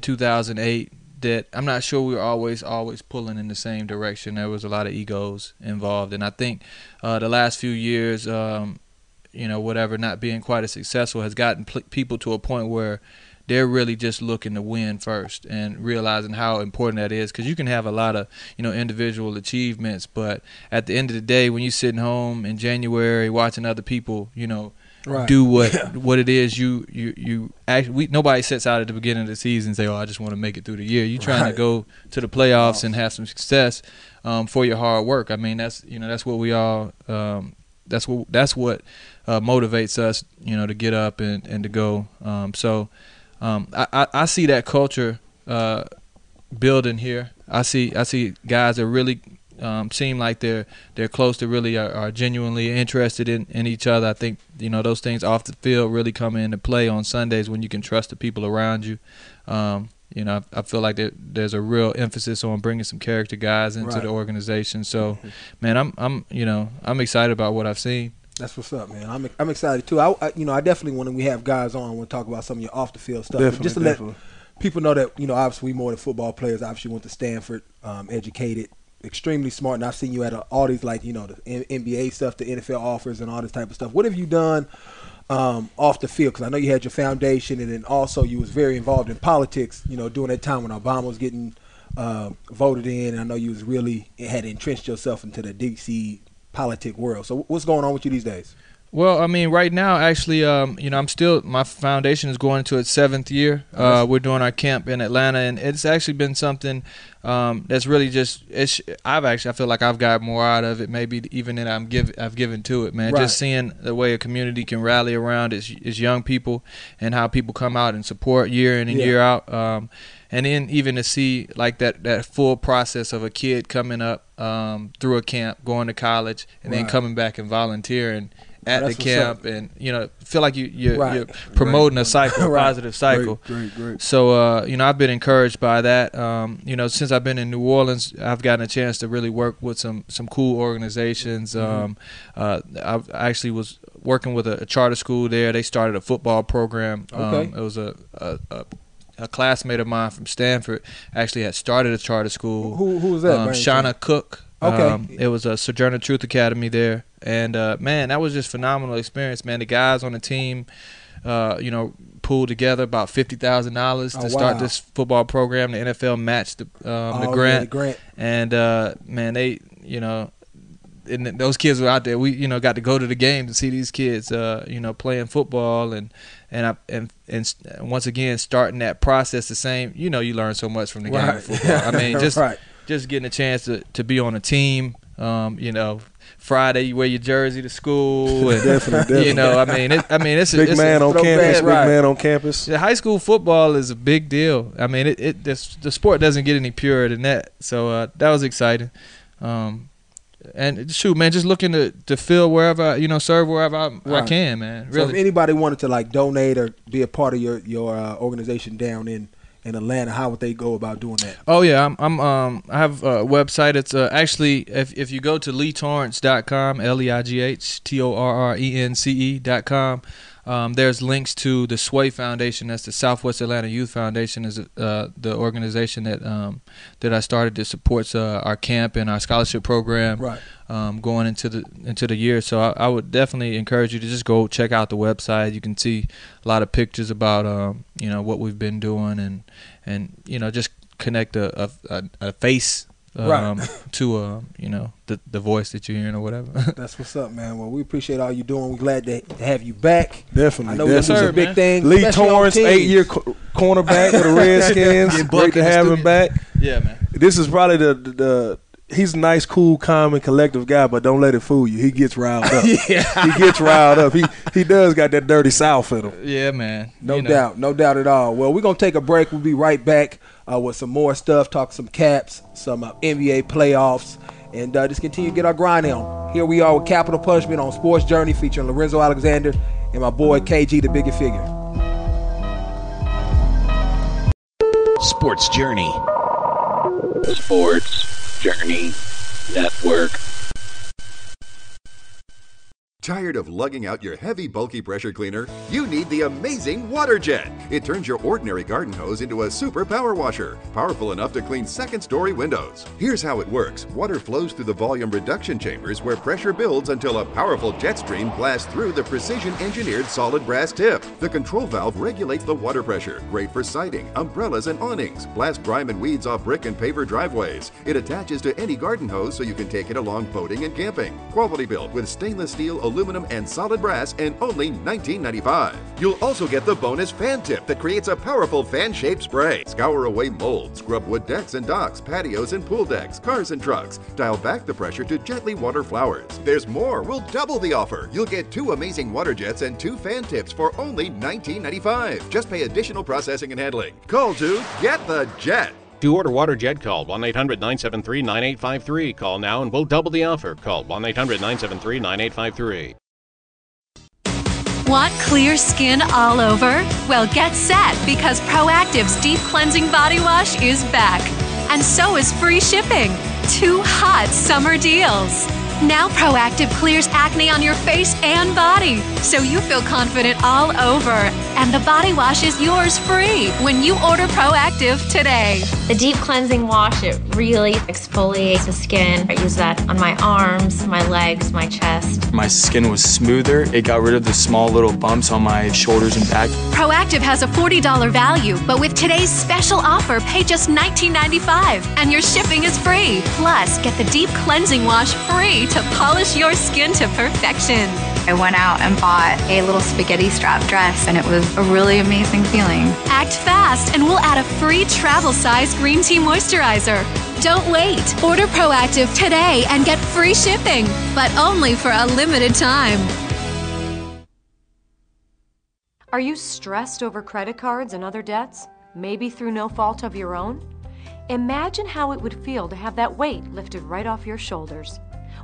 2008 that I'm not sure we were always pulling in the same direction. There was a lot of egos involved, and I think the last few years, not being quite as successful has gotten people to a point where they're really just looking to win first and realizing how important that is, because you can have a lot of individual achievements, but at the end of the day, when you're sitting home in January watching other people do what it is you actually, nobody sets out at the beginning of the season and say, I just want to make it through the year. You're trying to go to the playoffs and have some success for your hard work. I mean, that's what we all that's what motivates us to get up and to go. I see that culture building here. I see guys that really seem like they're close to really are genuinely interested in each other. I think those things off the field really come into play on Sundays when you can trust the people around you. I feel like there's a real emphasis on bringing some character guys into the organization. So, man, I'm excited about what I've seen. That's what's up, man. I'm excited too. I definitely when we have guys on, I want to talk about some of your off the field stuff. Just to let people know that obviously we more than football players. Obviously went to Stanford, educated, extremely smart, and I've seen you at all these the NBA stuff, the NFL offers, and all this type of stuff. What have you done off the field? Because I know you had your foundation, and then also you was very involved in politics. During that time when Obama was getting voted in, and I know you was really had entrenched yourself into the DC politic world. So what's going on with you these days? Well, I mean, right now, actually, my foundation is going into its 7th year. We're doing our camp in Atlanta, and it's actually been something that's really I feel like I've got more out of it, maybe even than I've given to it, man. Right. Just seeing the way a community can rally around its young people and how people come out and support year in and year out. And then even to see like that full process of a kid coming up through a camp, going to college, and then coming back and volunteering at the camp, and feel like you're promoting a cycle, a positive cycle. Great. So I've been encouraged by that. Since I've been in New Orleans, I've gotten a chance to really work with some cool organizations. I actually was working with a charter school there. They started a football program. It was a classmate of mine from Stanford actually had started a charter school. Who was that? Shauna Cook. Okay. It was a Sojourner Truth Academy there. And, man, that was just phenomenal experience, man. The guys on the team, pulled together about $50,000 to start this football program. The NFL matched the grant. Grant. And, man, they, and those kids were out there. We, got to go to the game to see these kids, playing football and once again starting that process the same. You learn so much from the game of football. I mean, just getting a chance to be on a team. Friday you wear your jersey to school, and definitely. It's big a man on campus. Big man on campus. Yeah, high school football is a big deal. I mean, the sport doesn't get any purer than that. So that was exciting. And shoot, man, just looking to fill wherever, serve wherever I can, man. Really. So if anybody wanted to like donate or be a part of your organization down in Atlanta, how would they go about doing that? Oh yeah, I have a website. It's actually if you go to LeighTorrence.com, LeighTorrence.com, there's links to the SWAY Foundation. That's the Southwest Atlanta Youth Foundation, is the organization that I started that supports our camp and our scholarship program. Right. Going into the year. So I would definitely encourage you to just go check out the website. You can see a lot of pictures about what we've been doing and just connect a face to the voice that you're hearing or whatever. That's what's up, man. Well, we appreciate all you're doing. We're glad to have you back. Definitely. I know this is a big thing. Leigh Torrence, 8-year cornerback with the Redskins. Great to have him back. Yeah, man. This is probably the he's a nice, cool, calm, and collective guy, but don't let it fool you. He gets riled up. He gets riled up. He does got that dirty South in him. Yeah, man. No doubt at all. Well, we're going to take a break. We'll be right back with some more stuff, talk some Caps, some NBA playoffs, and just continue to get our grind on. Here we are with Capital Punishment on Sports Journey featuring Lorenzo Alexander and my boy KG, the Bigger Figure. Sports Journey. Sports Journey Network. Tired of lugging out your heavy, bulky pressure cleaner? You need the amazing Water Jet. It turns your ordinary garden hose into a super power washer, powerful enough to clean second-story windows. Here's how it works. Water flows through the volume reduction chambers where pressure builds until a powerful jet stream blasts through the precision-engineered solid brass tip. The control valve regulates the water pressure, great for siding, umbrellas, and awnings. Blast grime and weeds off brick and paver driveways. It attaches to any garden hose so you can take it along boating and camping. Quality built with stainless steel, aluminum, and solid brass, and only $19.95. You'll also get the bonus fan tip that creates a powerful fan-shaped spray. Scour away mold, scrub wood decks and docks, patios and pool decks, cars and trucks. Dial back the pressure to gently water flowers. There's more. We'll double the offer. You'll get 2 amazing water jets and 2 fan tips for only $19.95. Just pay additional processing and handling. Call to get the jet. To order Water Jet, call 1-800-973-9853. Call now and we'll double the offer. Call 1-800-973-9853. Want clear skin all over? Well, get set because Proactive's Deep Cleansing Body Wash is back. And so is free shipping. 2 hot summer deals. Now Proactive clears acne on your face and body, so you feel confident all over. And the body wash is yours free when you order Proactive today. The deep cleansing wash, it really exfoliates the skin. I use that on my arms, my legs, my chest. My skin was smoother. It got rid of the small little bumps on my shoulders and back. Proactive has a $40 value, but with today's special offer, pay just $19.95, and your shipping is free. Plus, get the deep cleansing wash free to polish your skin to perfection. I went out and bought a little spaghetti strap dress, and it was a really amazing feeling. Act fast and we'll add a free travel size green tea moisturizer. Don't wait. Order Proactive today and get free shipping, but only for a limited time. Are you stressed over credit cards and other debts? Maybe through no fault of your own? Imagine how it would feel to have that weight lifted right off your shoulders.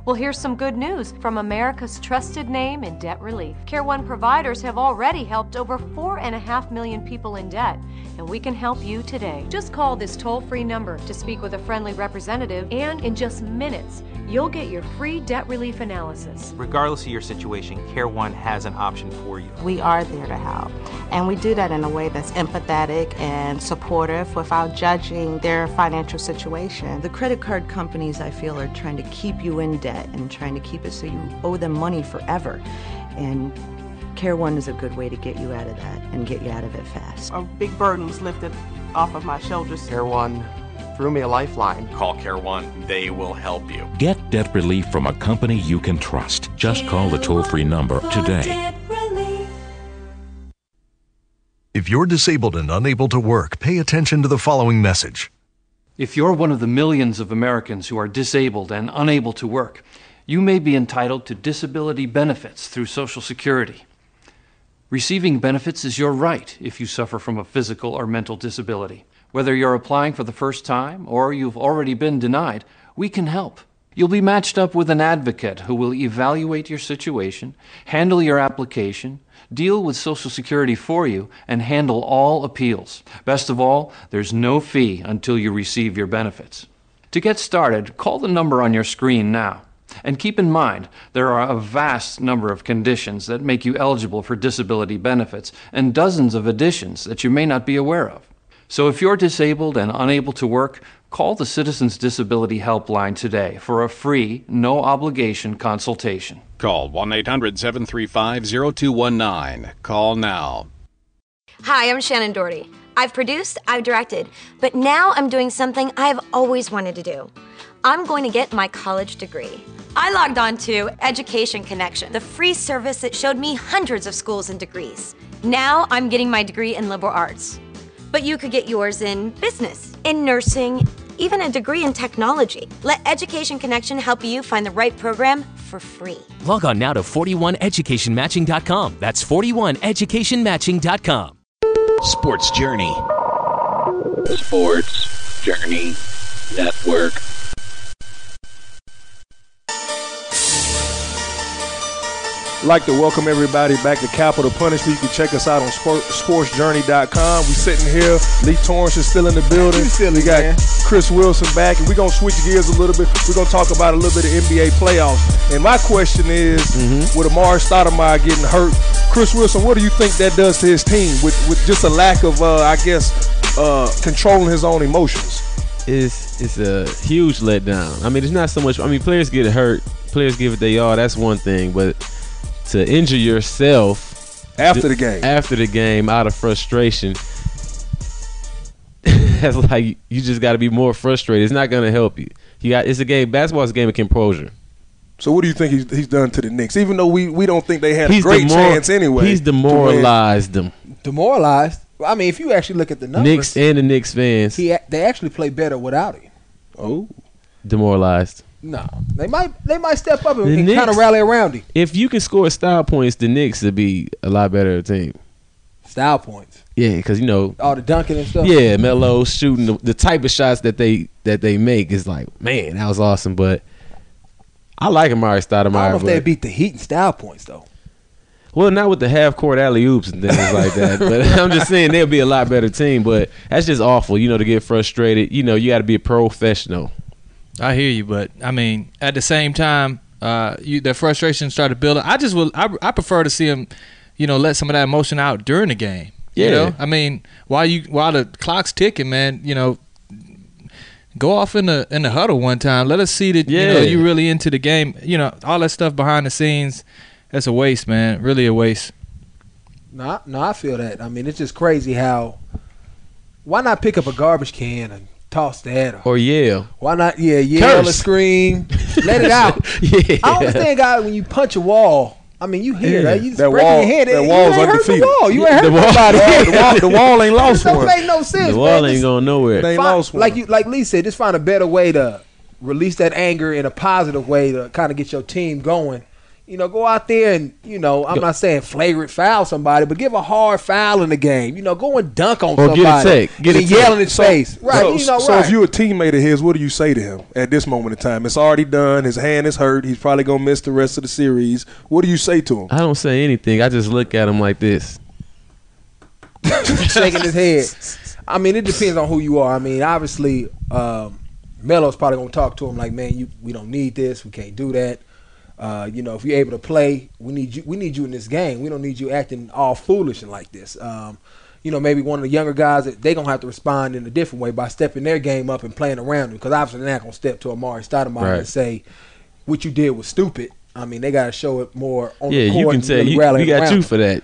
Well, here's some good news from America's trusted name in debt relief. Care One providers have already helped over 4.5 million people in debt, and we can help you today. Just call this toll-free number to speak with a friendly representative, and in just minutes, you'll get your free debt relief analysis. Regardless of your situation, Care One has an option for you. We are there to help, and we do that in a way that's empathetic and supportive without judging their financial situation. The credit card companies, I feel, are trying to keep you in debt and trying to keep it so you owe them money forever. And Care One is a good way to get you out of that and get you out of it fast. A big burden was lifted off of my shoulders. Care One threw me a lifeline. Call Care One. They will help you. Get debt relief from a company you can trust. Just call the toll-free number today. If you're disabled and unable to work, pay attention to the following message. If you're one of the millions of Americans who are disabled and unable to work, you may be entitled to disability benefits through Social Security. Receiving benefits is your right if you suffer from a physical or mental disability. Whether you're applying for the first time or you've already been denied, we can help. You'll be matched up with an advocate who will evaluate your situation, handle your application, deal with Social Security for you, and handle all appeals. Best of all, there's no fee until you receive your benefits. To get started, call the number on your screen now. And keep in mind, there are a vast number of conditions that make you eligible for disability benefits and dozens of additions that you may not be aware of. So if you're disabled and unable to work, call the Citizens Disability Helpline today for a free, no-obligation consultation. Call 1-800-735-0219. Call now. Hi, I'm Shannon Doherty. I've produced, I've directed, but now I'm doing something I've always wanted to do. I'm going to get my college degree. I logged on to Education Connection, the free service that showed me hundreds of schools and degrees. Now I'm getting my degree in liberal arts. But you could get yours in business, in nursing, even a degree in technology. Let Education Connection help you find the right program for free. Log on now to 41educationmatching.com. That's 41educationmatching.com. Sports Journey. Sports Journey Network. I'd like to welcome everybody back to Capital Punishment. You can check us out on sportsjourney.com. We sitting here. Leigh Torrence is still in the building. We got Chris Wilson back, and we're going to switch gears a little bit. We're going to talk about a little bit of NBA playoffs. And my question is, with Amari Stoudemire getting hurt, Chris Wilson, what do you think that does to his team with just a lack of, controlling his own emotions? It's a huge letdown. I mean, it's not so much. I mean, players get hurt. Players give it they all. That's one thing. But to injure yourself after the game out of frustration, that's like you just got to be more frustrated. It's not going to help you. It's a game. Basketball's a game of composure. So what do you think he's done to the Knicks? Even though we don't think they had a great chance anyway. He's demoralized them. Demoralized? I mean, if you actually look at the numbers, Knicks and the Knicks fans, they actually play better without him. Oh, demoralized. No, they might step up and kind of rally around him. If you can score style points, the Knicks would be a lot better team. Style points. Yeah, because all the dunking and stuff. Yeah, Melo shooting the type of shots that they make is like, man, that was awesome. But I like Amari Stoudemire. I don't know if they beat the Heat in style points though. Well, not with the half court alley oops and things like that. But I'm just saying they'll be a lot better team. But that's just awful, to get frustrated. You got to be a professional. I hear you, but I mean, at the same time, the frustration started building. I prefer to see him, let some of that emotion out during the game. Yeah. I mean, while the clock's ticking, man, go off in the huddle one time. Let us see that you're really into the game. All that stuff behind the scenes, that's a waste, man. Really a waste. No, I feel that. I mean, it's just crazy how. Why not pick up a garbage can and toss that or yell? Why not? Yeah, yell or scream. Let it out. Yeah. I understand, guys, when you punch a wall, I mean, you hear that. You that breaking wall, your head. that You wall's ain't hurt undefeated. the wall. You ain't hurt The wall- nobody. The wall ain't lost It don't one. make no sense. The wall man. ain't going nowhere. It ain't Find- lost one. like Leigh said, just find a better way to release that anger in a positive way to kind of get your team going. You know, go out there and, you know, I'm not saying flagrant foul somebody, but give a hard foul in the game. You know, go and dunk on Or somebody. get a tech. Get a and yell tech. in his face. Right, So, you know, so right. if you're a teammate of his, what do you say to him at this moment in time? It's already done. His hand is hurt. He's probably going to miss the rest of the series. What do you say to him? I don't say anything. I just look at him like this. Shaking his head. I mean, it depends on who you are. I mean, obviously, Melo's probably gonna talk to him like, man, we don't need this. We can't do that. You know, if you're able to play, we need you. We need you in this game. We don't need you acting all foolish and like this. You know, maybe one of the younger guys that they gonna have to respond in a different way by stepping their game up and playing around him. Because obviously they're not gonna step to Amari Stoudemire and say what you did was stupid. I mean, they gotta show it more on the court. You can and tell really we rally got around you him. for that.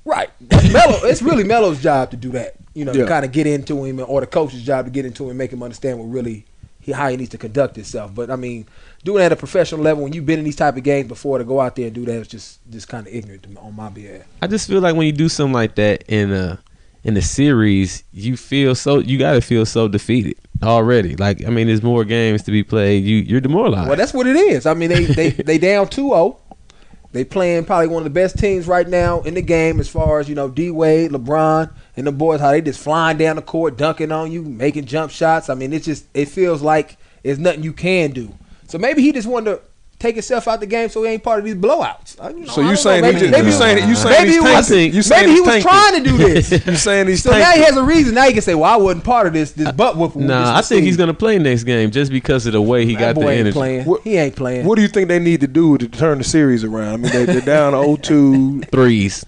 Right. Melo, it's really Melo's job to do that. You know, Yeah. to kind of get into him, or the coach's job to get into him and make him understand what really how he needs to conduct himself. But I mean, doing that at a professional level when you've been in these type of games before, to go out there and do that is just kind of ignorant on my behalf. I just feel like when you do something like that in a series, you gotta feel so defeated already. Like, I mean, there's more games to be played. You're demoralized. Well, that's what it is. I mean, they down 2-0. They playing probably one of the best teams right now in the game as far as, you know, D-Wade, LeBron, and the boys, how they just flying down the court, dunking on you, making jump shots. I mean, it feels like there's nothing you can do. So maybe he just wanted to take himself out the game so he ain't part of these blowouts. So you saying maybe he was trying to do this. You saying he's so now he has a reason. Now he can say, well, I wasn't part of this butt whooping. Nah, I think he's gonna play next game just because of the way he got the energy. He ain't playing. What do you think they need to do to turn the series around? I mean, they're down 0-2. Threes.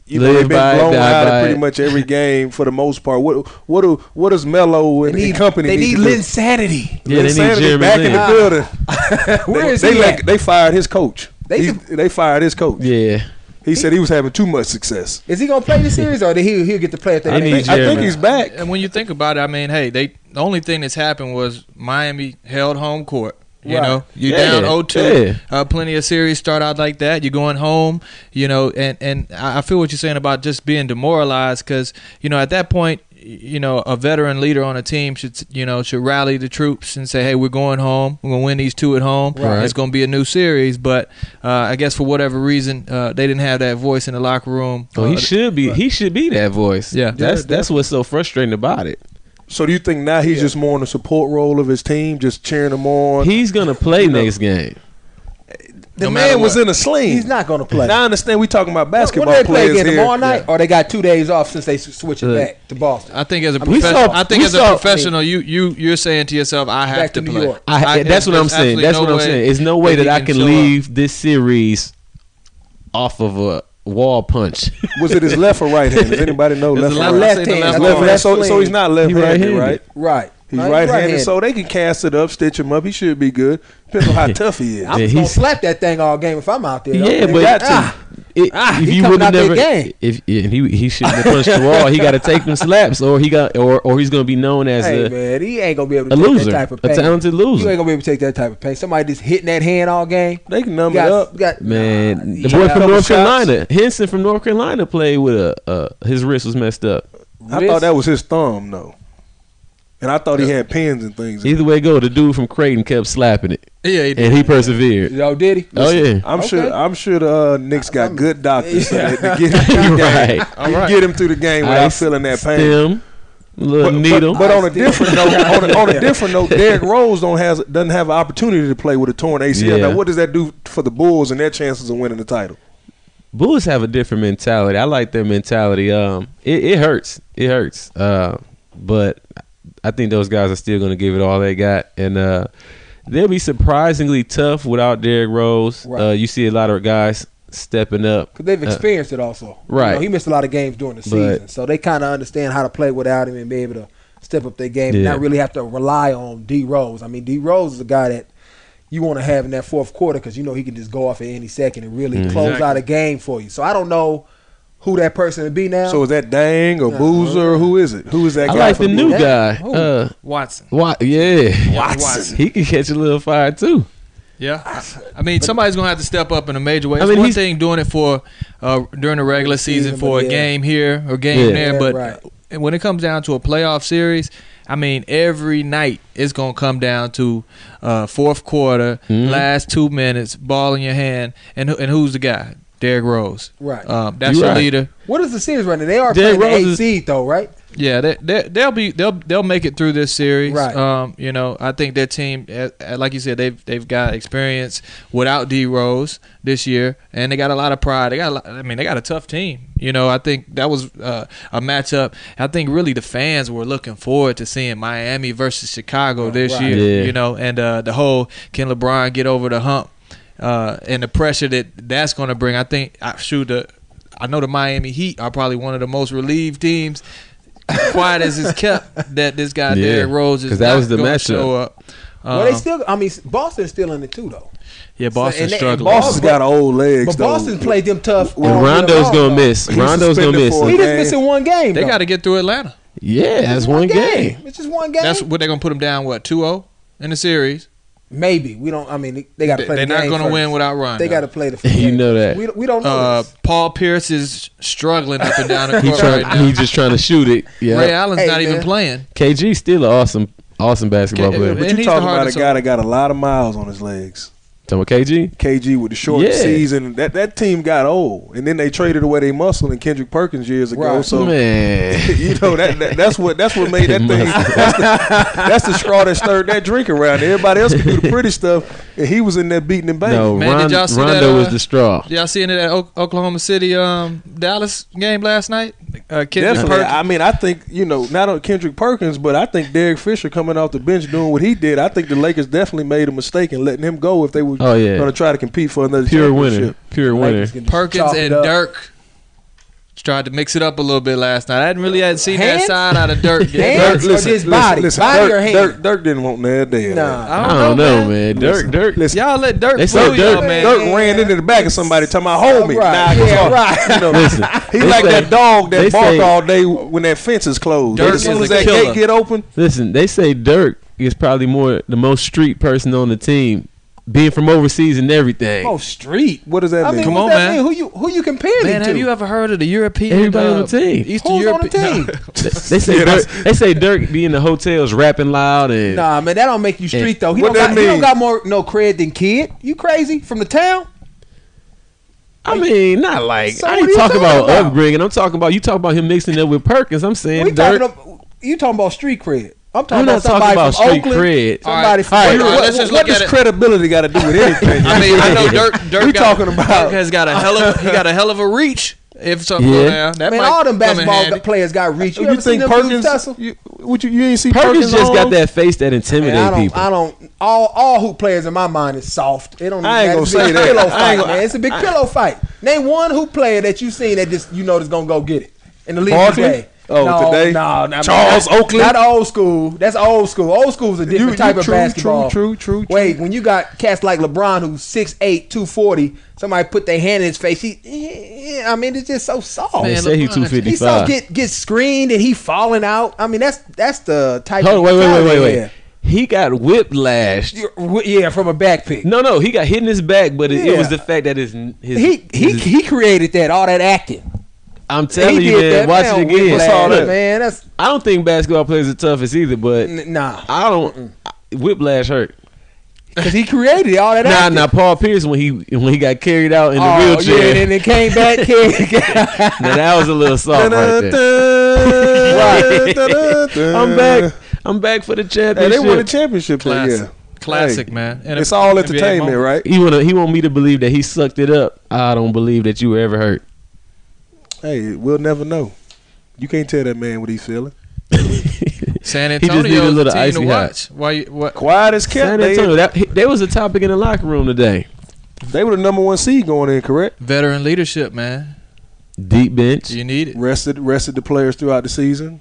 You know, they've been blown out of pretty much every game for the most part. What does Melo and company They need to do? Linsanity. Yeah, they need Jeremy back Lin. in the building. Where is he at? They fired his coach. They fired his coach. Yeah. He said he was having too much success. Is he gonna play the series, or he'll get to play at the end? I think he's back. And when you think about it, I mean, hey, the only thing that's happened was Miami held home court. You know, you're down 0-2. Plenty of series start out like that. You're going home, you know, and I feel what you're saying about just being demoralized because, you know, at that point, you know, a veteran leader on a team should rally the troops and say, hey, we're going home. We're going to win these two at home. Right. It's going to be a new series. But I guess for whatever reason, they didn't have that voice in the locker room. Oh, he should be. He should be that voice. Yeah. That's what's so frustrating about it. So do you think now he's just more in the support role of his team, just cheering them on? He's gonna play next game. The man was in a sling. He's not gonna play. Now I understand we talking about basketball What do they play players again here. tomorrow night, or they got 2 days off since they switching back to Boston? I think as a I mean, professional, you're saying to yourself, I have Back to to New play. York. That's what I'm saying. That's what I'm saying. There's no way that I can leave this series off of a wall punch. Was it his left or right hand? Does anybody know? It's Left the or right? left hand. Left hand. So he's not left-handed, right? Right. He's right-handed, so they can cast it up, stitch him up. He should be good. Depends on how tough he is. I'm just gonna slap that thing all game if I'm out there. Yeah, They but got to. if he you coming would have out that never, game. he shouldn't have punched the wall. He got to take them slaps, or he's gonna be known as Hey man, he ain't gonna be able to a take loser, that type of a pain. talented loser. You ain't gonna be able to take that type of pain. Somebody just hitting that hand all game. They can numb it up. Man, the boy from North Carolina, Henson from North Carolina, played with his wrist was messed up. I thought that was his thumb, though. And I thought he had pins and things. Either way it go, the dude from Creighton kept slapping it. Yeah, and he persevered. Oh, did he? Oh yeah. I'm sure the Knicks got good doctors so that to get him Right. get him through the game without feeling that pain. Stem, little needle. But on a different note, on a different note, Derrick Rose doesn't have an opportunity to play with a torn ACL. Yeah. Now, what does that do for the Bulls and their chances of winning the title? Bulls have a different mentality. I like their mentality. It hurts. It hurts. But I think those guys are still going to give it all they got, and they'll be surprisingly tough without Derrick Rose. Right. You see a lot of guys stepping up because they've experienced it also. Right. You know, he missed a lot of games during the season, so they kind of understand how to play without him and be able to step up their game and not really have to rely on D Rose. I mean, D Rose is a guy that you want to have in that fourth quarter because you know he can just go off at any second and really close out a game for you. So I don't know who that person would be now. So is that Dang or Boozer? Or who is it? Who is that guy? I like the new guy. Watson. Watson. Watson. He can catch a little fire too. Yeah, I mean, somebody's gonna have to step up in a major way. It's I mean, one thing doing it for during the regular season for a game here or game there, but when it comes down to a playoff series, I mean, every night it's gonna come down to fourth quarter, last 2 minutes, ball in your hand, and who's the guy? Derrick Rose. Right. That's your leader. What is the series running? They are playing the 8th seed though, right? Yeah, they'll make it through this series. Right. You know, I think their team, like you said, they've got experience without D Rose this year, and they got a lot of pride. They got a tough team. You know, I think that was a matchup. I think really the fans were looking forward to seeing Miami versus Chicago this year. Yeah. You know, and the whole can LeBron get over the hump and the pressure that's going to bring. I think I know the Miami Heat are probably one of the most relieved teams. Quiet as it's kept that this guy Derrick Rose is that was the going to matchup. show up. Well, they still. I mean, Boston's still in it too, though. Yeah, Boston's struggling. Boston's got old legs. But Boston played them tough. Rondo's gonna miss. Rondo's gonna miss. He just missing one game. They got to get through Atlanta. Yeah, that's one game. It's just one game. That's what they're gonna put them down. What 2-0 in the series? Maybe we don't. I mean, they got to play. They're the game not going to first. win without Rondo. They got to play the. You know that. We don't know. This. Paul Pierce is struggling up and down the court right now. He's just trying to shoot it. Yeah. Ray Allen's not even playing. KG's still an awesome basketball player. But you talking about a guy that got a lot of miles on his legs. Talking about KG? KG with the short season. That team got old. And then they traded away their muscle in Kendrick Perkins years ago. Right. So Man. You know that's what made that thing. That's the straw that stirred that drink around. Everybody else could do the pretty stuff, and he was in there beating them back. No, Man, did y'all see Rondo was the straw. Did y'all see any of that Oklahoma City Dallas game last night? Definitely. I mean, I think, not on Kendrick Perkins, but I think Derek Fisher coming off the bench doing what he did. I think the Lakers definitely made a mistake in letting him go if they were going to try to compete for another championship. Pure winner. Perkins and Dirk tried to mix it up a little bit last night. I hadn't seen that side out of Dirk yet. Listen, body or hand? Dirk didn't want that damn. Nah, I don't know, man. Dirk. Listen, y'all let Dirk they fool y'all, man. Dirk ran into the back of somebody talking about hold me. Right. Listen, he like that dog that bark all day when that fence is closed. Dirk as soon is as a that killer. gate get open. Listen, they say Dirk is probably the most street person on the team. Being from overseas and everything. Oh, street. What does that mean? Come on, man. man. Who you comparing him to? Have you ever heard of the European? Everybody on the team. Eastern Who's on the team? They say Dirk be in the hotels rapping loud and. Nah, man, that don't make you street though. He what don't that got mean? no cred than Kid. You crazy from the town? I mean, not like So I what ain't are you talking talking about about? upbringing. I'm talking about you talking about him mixing it with Perkins. I'm saying You talking about street cred? I'm I'm talking not about somebody talking about from street Oakland. cred. Somebody from All right, Oakland. let's just What look at does it. credibility got to do with anything? I mean, I know Dirk. We talking about- Dirk has got a hell of a reach. If something go down, that Man, might all them come in basketball handy. playars got reach. You You ever seen think them dudes Perkins? tussle? You ain't see Perkins just on? got that face that intimidate people. I don't. All hoop players in my mind is soft. It don't. I ain't it's gonna a say big that. Pillow I ain't fight, gonna- man. It's a big pillow fight. Name one hoop player that you seen that just that's gonna go get it in the league Barkley? today. Oh, today? No, Charles Oakley? Not old school. That's old school. Old school's a different type of basketball. True. Wait, when you got cats like LeBron who's 6'8", 240, somebody put their hand in his face. I mean, it's just so soft. They say he 255. He so get screened and he falling out. I mean, that's the type. Hold on, of wait. He got whiplashed. Yeah, from a back pick. No, he got hit in his back, but it was the fact that he created that, all that acting. I'm telling you, man, watch it again. What's all that, man? I don't think basketball players are toughest either, but nah, I don't. Whiplash hurt. Because he created all that acting. Now Paul Pierce when he got carried out in the wheelchair, yeah, and then came back. Now that was a little soft right there. I'm back for the championship. Hey, they won the championship that year. Classic, man. And it's all entertainment, right? He want me to believe that he sucked it up. I don't believe that you were ever hurt. Hey, we'll never know. You can't tell that man what he's feeling. San He just needed a Antonio is little the team icy to hot. watch. What? Quiet as kept. San Antonio, there was a topic in the locker room today. They were the number 1 seed going in, correct? Veteran leadership, man. Deep bench. You need it. Rested the players throughout the season.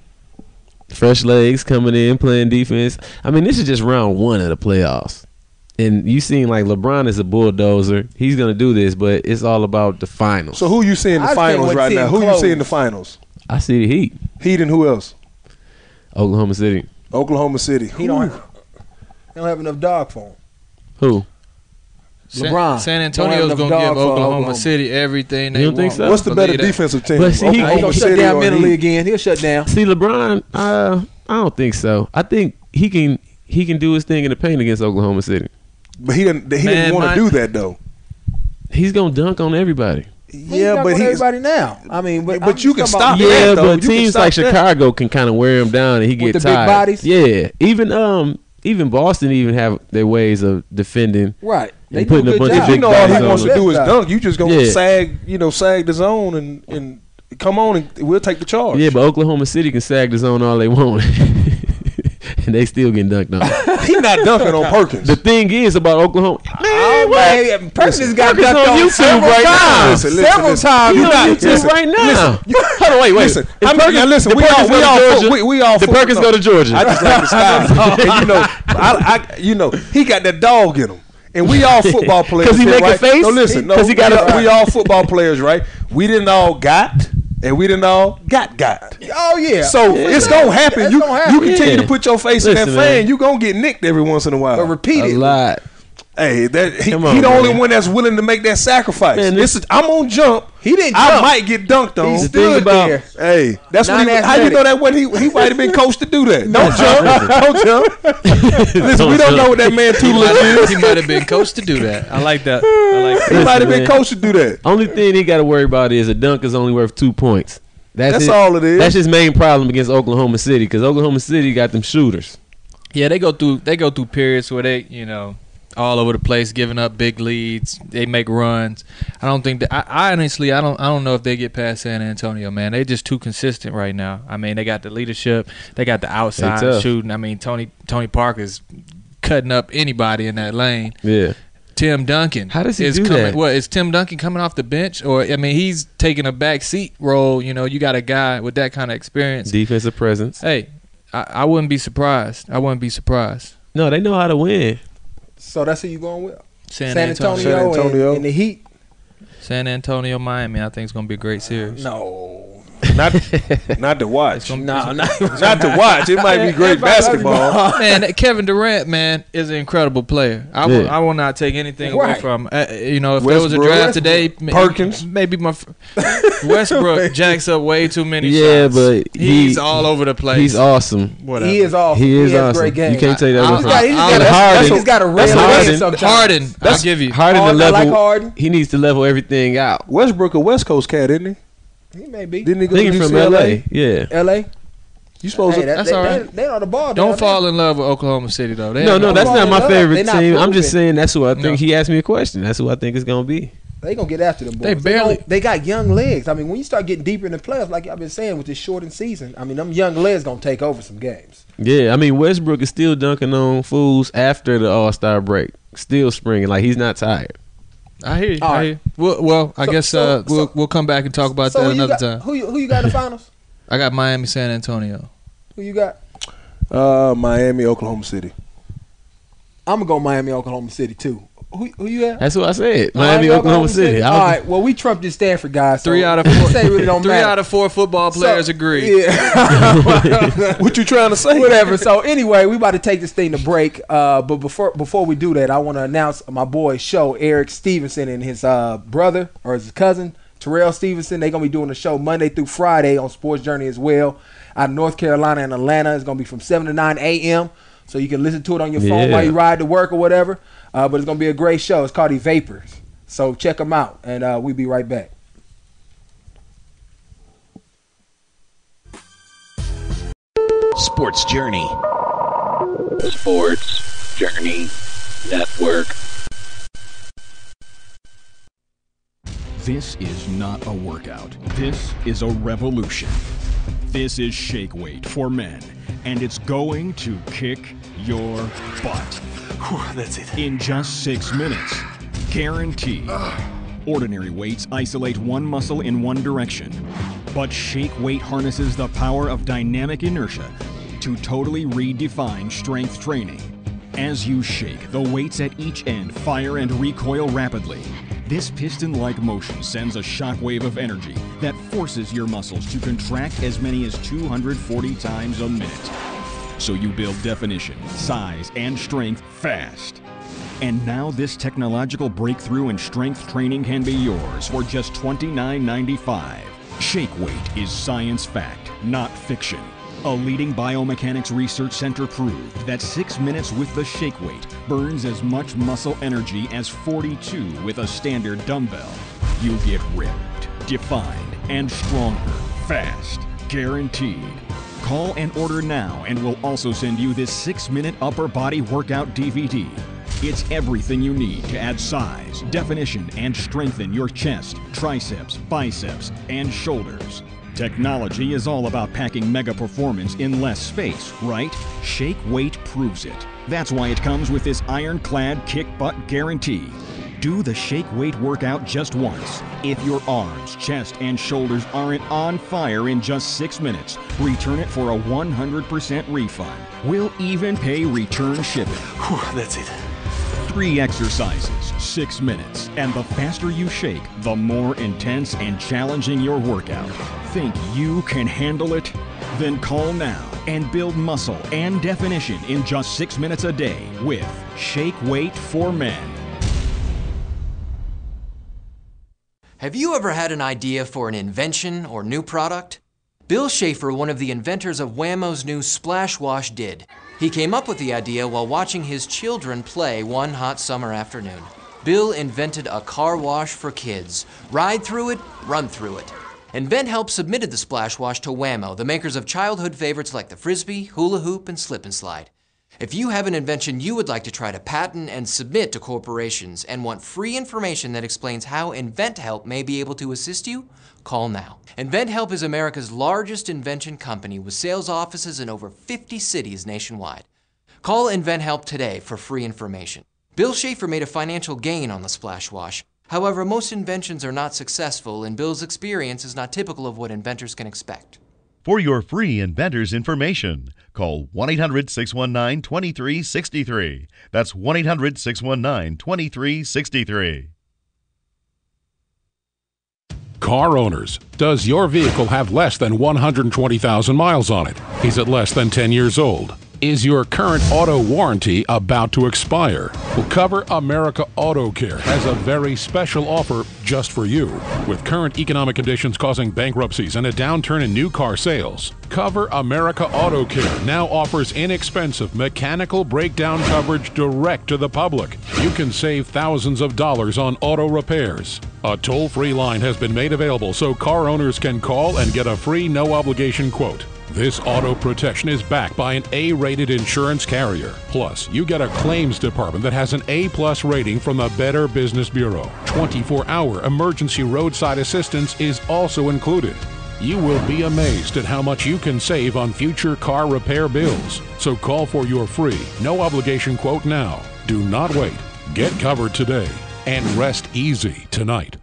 Fresh legs coming in, playing defense. I mean, this is just round 1 of the playoffs. And you seem like LeBron is a bulldozer. He's going to do this, but it's all about the finals. So who you see in the finals right now? Who you see in the finals? I see the Heat. Heat and who else? Oklahoma City. Oklahoma City. He don't have enough dog for him. Who? LeBron. San Antonio's going to give Oklahoma City everything they want. Think so? What's the better defensive team? But see, He's going to shut down mentally again. He'll shut down. See, LeBron, I don't think so. I think he can do his thing in the paint against Oklahoma City. But he didn't want to do that, though. He's going to dunk on everybody. Yeah, but everybody now. I mean, but you can stop. Yeah, but teams like Chicago can kind of wear him down, and he gets tired. Big bodies. Yeah, even Boston even have their ways of defending. Right. They putting a bunch of big all he bodies wants on to do is dunk. You just gonna sag the zone and come on and we'll take the charge. Yeah, but Oklahoma City can sag the zone all they want. And they still getting dunked on. He not dunking on Perkins. The thing is about Oklahoma, man, Perkins got dunked on YouTube right now. Several times. You on YouTube right now. Hold on, wait. Listen, we all. Did Perkins go to Georgia? I just like the style. And he got that dog in him. And we all football players. Because he make a face? No, listen. No, we all football players, right? We didn't all got. And we didn't all got. Oh, yeah. So it's going to happen. You continue to put your face in that fan, you going to get nicked every once in a while. But repeat it. A lot. Hey, he the only one that's willing to make that sacrifice. Man, I'm on jump. He didn't I jump. might get dunked on. He stood there. Hey, that's what how you know that when he might have been coached to do that. Don't jump. Listen, we don't know what that man tutelage is. He might have been coached to do that. I like that. He might have been coached to do that. Only thing he got to worry about is a dunk is only worth 2 points. That's all it is. That's his main problem against Oklahoma City because Oklahoma City got them shooters. Yeah, they go through periods where they, all over the place, giving up big leads. They make runs. I don't think that. I honestly, I don't know if they get past San Antonio, man. They're just too consistent right now. I mean, they got the leadership. They got the outside shooting. I mean, Tony Parker's cutting up anybody in that lane. Yeah. Tim Duncan. How does he do that? What is Tim Duncan coming off the bench, or I mean, he's taking a back seat role. You got a guy with that kind of experience, defensive presence. Hey, I wouldn't be surprised. No, they know how to win. So that's who you going with? San Antonio. And the Heat. San Antonio, Miami. I think it's going to be a great series. No. Not to watch. Not to watch. It might be great basketball. Man, Kevin Durant, man, is an incredible player. I will not take anything away from him. If there was a draft today, Perkins, maybe Westbrook jacks up way too many shots. Yeah, but he's all over the place. He's awesome. Whatever. He is awesome. He is awesome. Great game. You can't take that away from him. He's got a real game sometimes. Harden, I'll give you. Harden, like Harden. He needs to level everything out. Westbrook a West Coast cat, isn't he? He may be. Didn't he go to from UCLA? LA? Yeah. LA? You supposed to? That's all right. They on the ball. Don't fall in love with Oklahoma City, though. No, that's not my favorite team. I'm just saying that's who I think. He asked me a question. That's who I think it's going to be. They going to get after them boys. They got young legs. I mean, when you start getting deeper in the playoffs, like I've been saying with this shortened season, I mean, them young legs going to take over some games. Yeah, I mean, Westbrook is still dunking on fools after the All-Star break. Still springing. Like, he's not tired. I hear you. Well, I guess we'll come back and talk about that another time. Who you got in the finals? I got Miami, San Antonio. Who you got? Miami, Oklahoma City. I'm gonna go Miami, Oklahoma City too. Who you got? That's what I said. Miami, Oklahoma City. All right. Well, we trumped this Stanford guy. So 3 out of 4. Really don't 3 matter. out of 4 football players agree. Yeah. What you trying to say? Whatever. So anyway, we about to take this thing to break. But before we do that, I want to announce my boy's show, Eric Stevenson and his brother or his cousin, Terrell Stevenson. They're gonna be doing the show Monday through Friday on Sports Journey as well, out of North Carolina and Atlanta. It's gonna be from 7 to 9 a.m. So you can listen to it on your phone while you ride to work or whatever. But it's going to be a great show. It's called The Vapors. So check them out, and we'll be right back. Sports Journey. Sports Journey Network. This is not a workout. This is a revolution. This is shake weight for men, and it's going to kick your butt. That's it. In just 6 minutes. Guaranteed. Ordinary weights isolate one muscle in one direction, but shake weight harnesses the power of dynamic inertia to totally redefine strength training. As you shake, the weights at each end fire and recoil rapidly. This piston-like motion sends a shockwave of energy that forces your muscles to contract as many as 240 times a minute. So you build definition, size, and strength fast. And now this technological breakthrough in strength training can be yours for just $29.95. Shake weight is science fact, not fiction. A leading biomechanics research center proved that 6 minutes with the shake weight burns as much muscle energy as 42 with a standard dumbbell. You get ripped, defined, and stronger, fast, guaranteed. Call and order now, and we'll also send you this 6-minute upper body workout DVD. It's everything you need to add size, definition, and strengthen your chest, triceps, biceps, and shoulders. Technology is all about packing mega performance in less space, right? Shake weight proves it. That's why it comes with this ironclad kick butt guarantee. Do the shake weight workout just once. If your arms, chest, and shoulders aren't on fire in just 6 minutes, return it for a 100% refund. We'll even pay return shipping. Whew, that's it. 3 exercises, 6 minutes, and the faster you shake, the more intense and challenging your workout. Think you can handle it? Then call now and build muscle and definition in just 6 minutes a day with Shake Weight for Men. Have you ever had an idea for an invention or new product? Bill Schaefer, one of the inventors of Wham-O's new Splash Wash, did. He came up with the idea while watching his children play one hot summer afternoon. Bill invented a car wash for kids. Ride through it, run through it. InventHelp submitted the Splash Wash to Wham-O, the makers of childhood favorites like the Frisbee, Hula Hoop, and Slip and Slide. If you have an invention you would like to try to patent and submit to corporations and want free information that explains how InventHelp may be able to assist you, call now. InventHelp is America's largest invention company with sales offices in over 50 cities nationwide. Call InventHelp today for free information. Bill Schaefer made a financial gain on the Splash Wash. However, most inventions are not successful, and Bill's experience is not typical of what inventors can expect. For your free inventor's information, call 1-800-619-2363. That's 1-800-619-2363. Car owners, does your vehicle have less than 120,000 miles on it? Is it less than 10 years old? Is your current auto warranty about to expire? Well, Cover America Auto Care has a very special offer just for you. With current economic conditions causing bankruptcies and a downturn in new car sales, Cover America Auto Care now offers inexpensive mechanical breakdown coverage direct to the public. You can save thousands of dollars on auto repairs. A toll-free line has been made available so car owners can call and get a free no-obligation quote. This auto protection is backed by an A-rated insurance carrier. Plus, you get a claims department that has an A-plus rating from the Better Business Bureau. 24-hour emergency roadside assistance is also included. You will be amazed at how much you can save on future car repair bills. So call for your free, no-obligation quote now. Do not wait. Get covered today and rest easy tonight.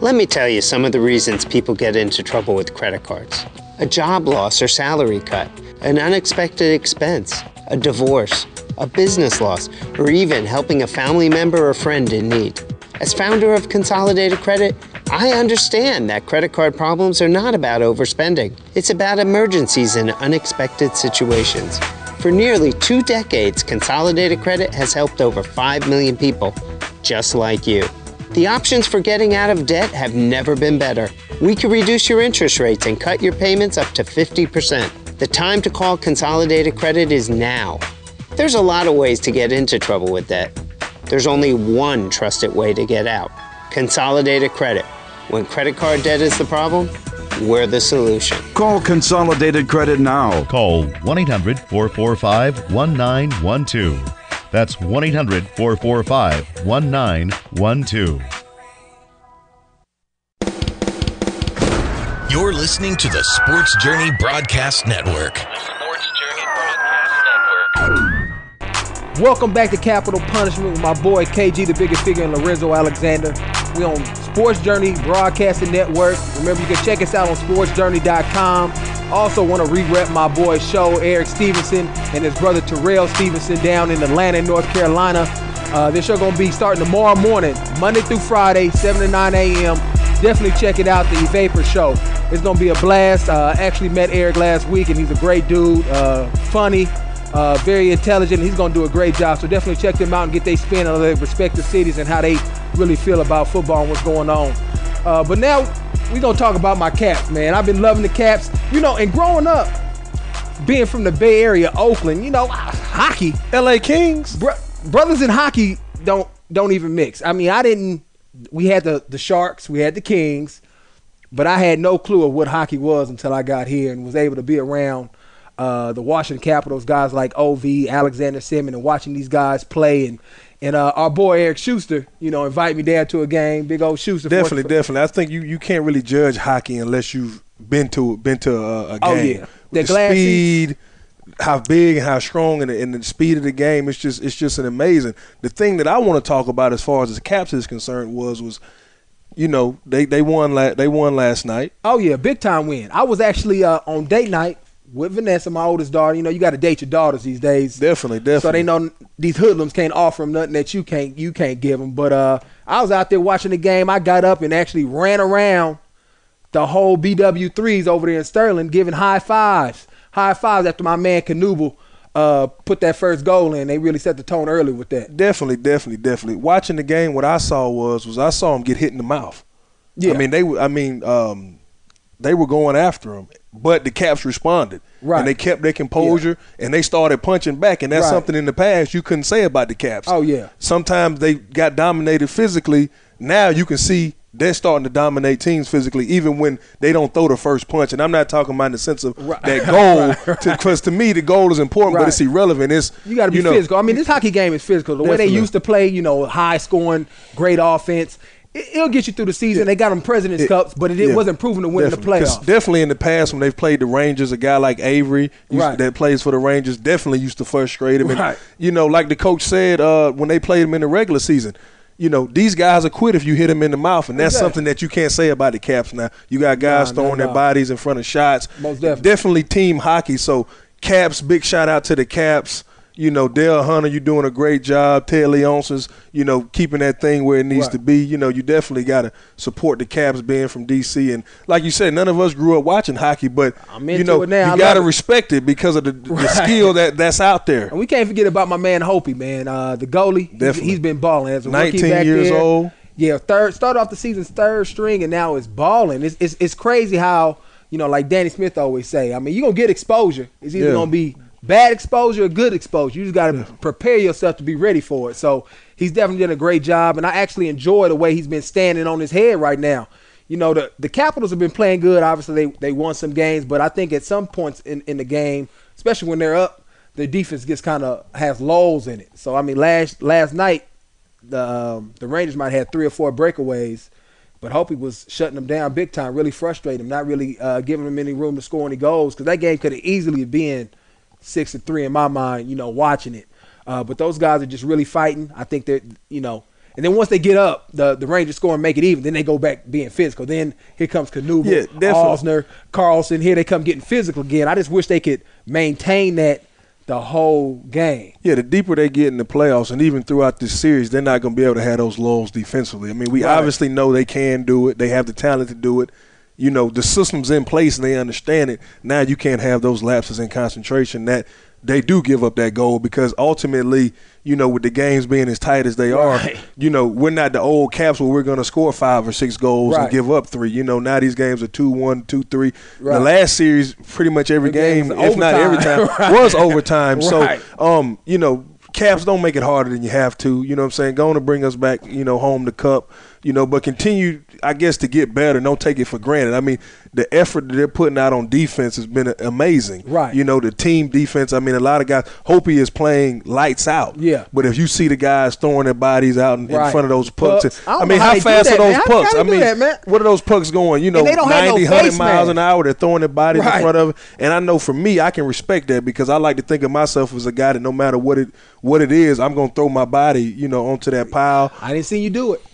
Let me tell you some of the reasons people get into trouble with credit cards. A job loss or salary cut, an unexpected expense, a divorce, a business loss, or even helping a family member or friend in need. As founder of Consolidated Credit, I understand that credit card problems are not about overspending. It's about emergencies and unexpected situations. For nearly 2 decades, Consolidated Credit has helped over 5 million people, just like you. The options for getting out of debt have never been better. We can reduce your interest rates and cut your payments up to 50%. The time to call Consolidated Credit is now. There's a lot of ways to get into trouble with debt. There's only one trusted way to get out. Consolidated Credit. When credit card debt is the problem, we're the solution. Call Consolidated Credit now. Call 1-800-445-1912. That's 1-800-445-1912. You're listening to the Sports Journey Broadcast Network. Welcome back to Capital Punishment with my boy KG, the biggest figure, and Lorenzo Alexander. We on Sports Journey Broadcasting Network. Remember, you can check us out on sportsjourney.com. Also want to re-rep my boy's show, Eric Stevenson and his brother Terrell Stevenson down in Atlanta, North Carolina. This show going to be starting tomorrow morning, Monday through Friday, 7 to 9 a.m. Definitely check it out, the Vapor Show. It's going to be a blast. Actually met Eric last week, and he's a great dude, funny. Very intelligent. He's going to do a great job. So definitely check them out and get their spin on their respective cities and how they really feel about football and what's going on. But now we're going to talk about my Caps, man. I've been loving the Caps. You know, and growing up, being from the Bay Area, Oakland, you know, hockey. L.A. Kings. Brothers in hockey don't even mix. I mean, we had the Sharks, we had the Kings, but I had no clue of what hockey was until I got here and was able to be around the Washington Capitals, guys like OV, Alexander Simmons, and watching these guys play. And our boy Eric Schuster, you know, invite me down to a game. Big old Schuster. Definitely. I think you can't really judge hockey unless you've been to a game. Oh, yeah. The speed, how big and how strong, and the speed of the game, it's just an amazing. The thing that I want to talk about as far as the Caps is concerned was, you know, they won last night. Oh yeah, big time win. I was actually on date night with Vanessa, my oldest daughter. You know, you got to date your daughters these days. Definitely. So they know these hoodlums can't offer them nothing that you can't give them. But I was out there watching the game. I got up and actually ran around the whole BW3s over there in Sterling, giving high fives after my man Knuble put that first goal in. They really set the tone early with that. Definitely. Watching the game, what I saw was I saw him get hit in the mouth. Yeah. They were going after him, but the Caps responded. Right. And they kept their composure, and they started punching back, and that's something in the past you couldn't say about the Caps. Oh, yeah. Sometimes they got dominated physically. Now you can see they're starting to dominate teams physically, even when they don't throw the first punch. And I'm not talking about in the sense of that goal, because to me the goal is important, but it's irrelevant. You got to be physical. I mean, this hockey game is physical. The way they used to play, you know, high scoring, great offense. It'll get you through the season. They got them President's Cups, but it wasn't proven to win in the playoffs. Definitely in the past when they've played the Rangers, a guy like Avery that plays for the Rangers definitely used to frustrate him. And, you know, like the coach said when they played him in the regular season, you know, these guys will quit if you hit them in the mouth, and that's something that you can't say about the Caps now. You got guys throwing their bodies in front of shots. Most definitely. Definitely team hockey. So Caps, big shout out to the Caps. You know, Dale Hunter, you're doing a great job. Ted Leonce's, you know, keeping that thing where it needs to be. You know, you definitely got to support the Caps being from D.C. And like you said, none of us grew up watching hockey, but, you know, you got to respect it because of the skill that's out there. And we can't forget about my man Hopi, man. The goalie, he's been balling. As a 19 rookie back years there. old. Yeah, started off the season's third string, and now it's balling. It's crazy how, you know, like Danny Smith always say, I mean, you're going to get exposure. It's either going to be bad exposure or good exposure. You just got to prepare yourself to be ready for it. So he's definitely done a great job, and I actually enjoy the way he's been standing on his head right now. You know, the Capitals have been playing good. Obviously, they won some games, but I think at some points in the game, especially when they're up, their defense gets has lulls in it. So, I mean, last night, the Rangers might have had 3 or 4 breakaways, but Hopi was shutting them down big time, really frustrating them, not really giving them any room to score any goals, because that game could have easily been 6-3 in my mind, you know, watching it. But those guys are just really fighting. I think that, you know, and then once they get up, the Rangers score and make it even, then they go back being physical. Then here comes Knuble, Osner, Carlson. Here they come getting physical again. I just wish they could maintain that the whole game. Yeah, the deeper they get in the playoffs, and even throughout this series, they're not going to be able to have those lulls defensively. I mean, we obviously know they can do it. They have the talent to do it. You know, the system's in place and they understand it. Now you can't have those lapses in concentration that they do give up that goal, because ultimately, you know, with the games being as tight as they are, you know, we're not the old Caps where we're going to score 5 or 6 goals and give up 3. You know, now these games are 2-1, 2-3. The last series, pretty much every game, if not every time, was overtime. So, you know, Caps, don't make it harder than you have to. You know what I'm saying? Going to bring us back, you know, home the cup. You know, but continue, I guess, to get better. Don't take it for granted. I mean, the effort that they're putting out on defense has been amazing. Right. You know, the team defense, I mean, a lot of guys, Hopi is playing lights out. Yeah. But if you see the guys throwing their bodies out in front of those pucks, I mean, how fast are those pucks? I mean, what are those pucks going? You know, 90, 100 miles an hour. They're throwing their bodies in front of it. And I know for me, I can respect that, because I like to think of myself as a guy that no matter what it is, I'm going to throw my body, you know, onto that pile. I didn't see you do it.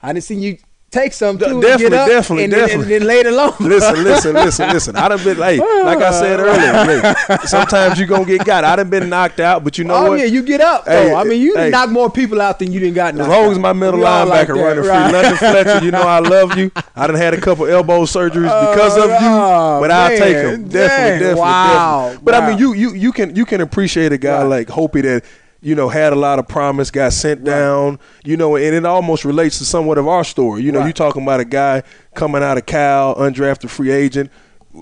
I didn't see you take some too. Definitely. And then lay it alone. Listen. I done been like I said earlier. Sometimes you gonna get got. I done been knocked out, but you know what? Oh yeah, you get up. Hey, I mean, you knock more people out than you didn't got knocked out. As long as my middle linebacker running free, London Fletcher, you know I love you. I done had a couple elbow surgeries because of you, but I'll take them. Definitely. Wow. But I mean, you can appreciate a guy like Hopi that, you know, had a lot of promise, got sent down, you know, and it almost relates to somewhat of our story. You know, you talking about a guy coming out of Cal, undrafted free agent,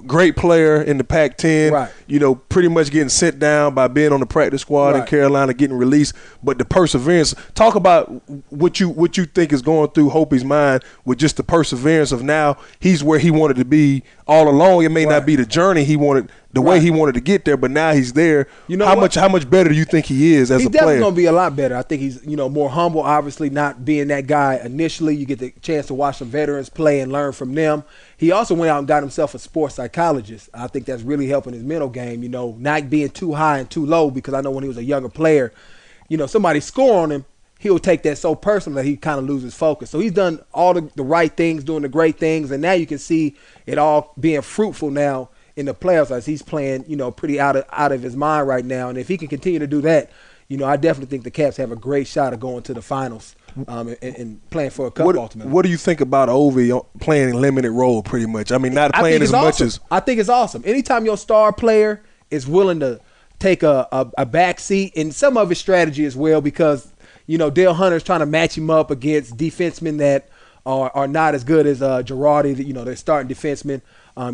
great player in the Pac-10, you know, pretty much getting sent down by being on the practice squad in Carolina, getting released, but the perseverance. Talk about what you think is going through Hopi's mind with just the perseverance of now he's where he wanted to be all along. It may not be the journey he wanted, the way he wanted to get there, but now he's there. You know, how much better do you think he is as a player? He's definitely going to be a lot better. I think he's, you know, more humble, obviously not being that guy initially. You get the chance to watch some veterans play and learn from them. He also went out and got himself a sports psychologist. I think that's really helping his mental game, you know, not being too high and too low, because I know when he was a younger player, you know, somebody score on him, he'll take that so personal that he kind of loses focus. So he's done all the right things, doing the great things, and now you can see it all being fruitful now in the playoffs as he's playing, you know, pretty out of his mind right now. And if he can continue to do that, you know, I definitely think the Caps have a great shot of going to the finals and playing for a cup ultimately. What do you think about Ovi playing limited role pretty much? I mean, not playing as much as – I think it's awesome. Anytime your star player is willing to take a back seat, and some of his strategy as well, because, you know, Dale Hunter's trying to match him up against defensemen that are not as good as Girardi, you know, they're starting defensemen.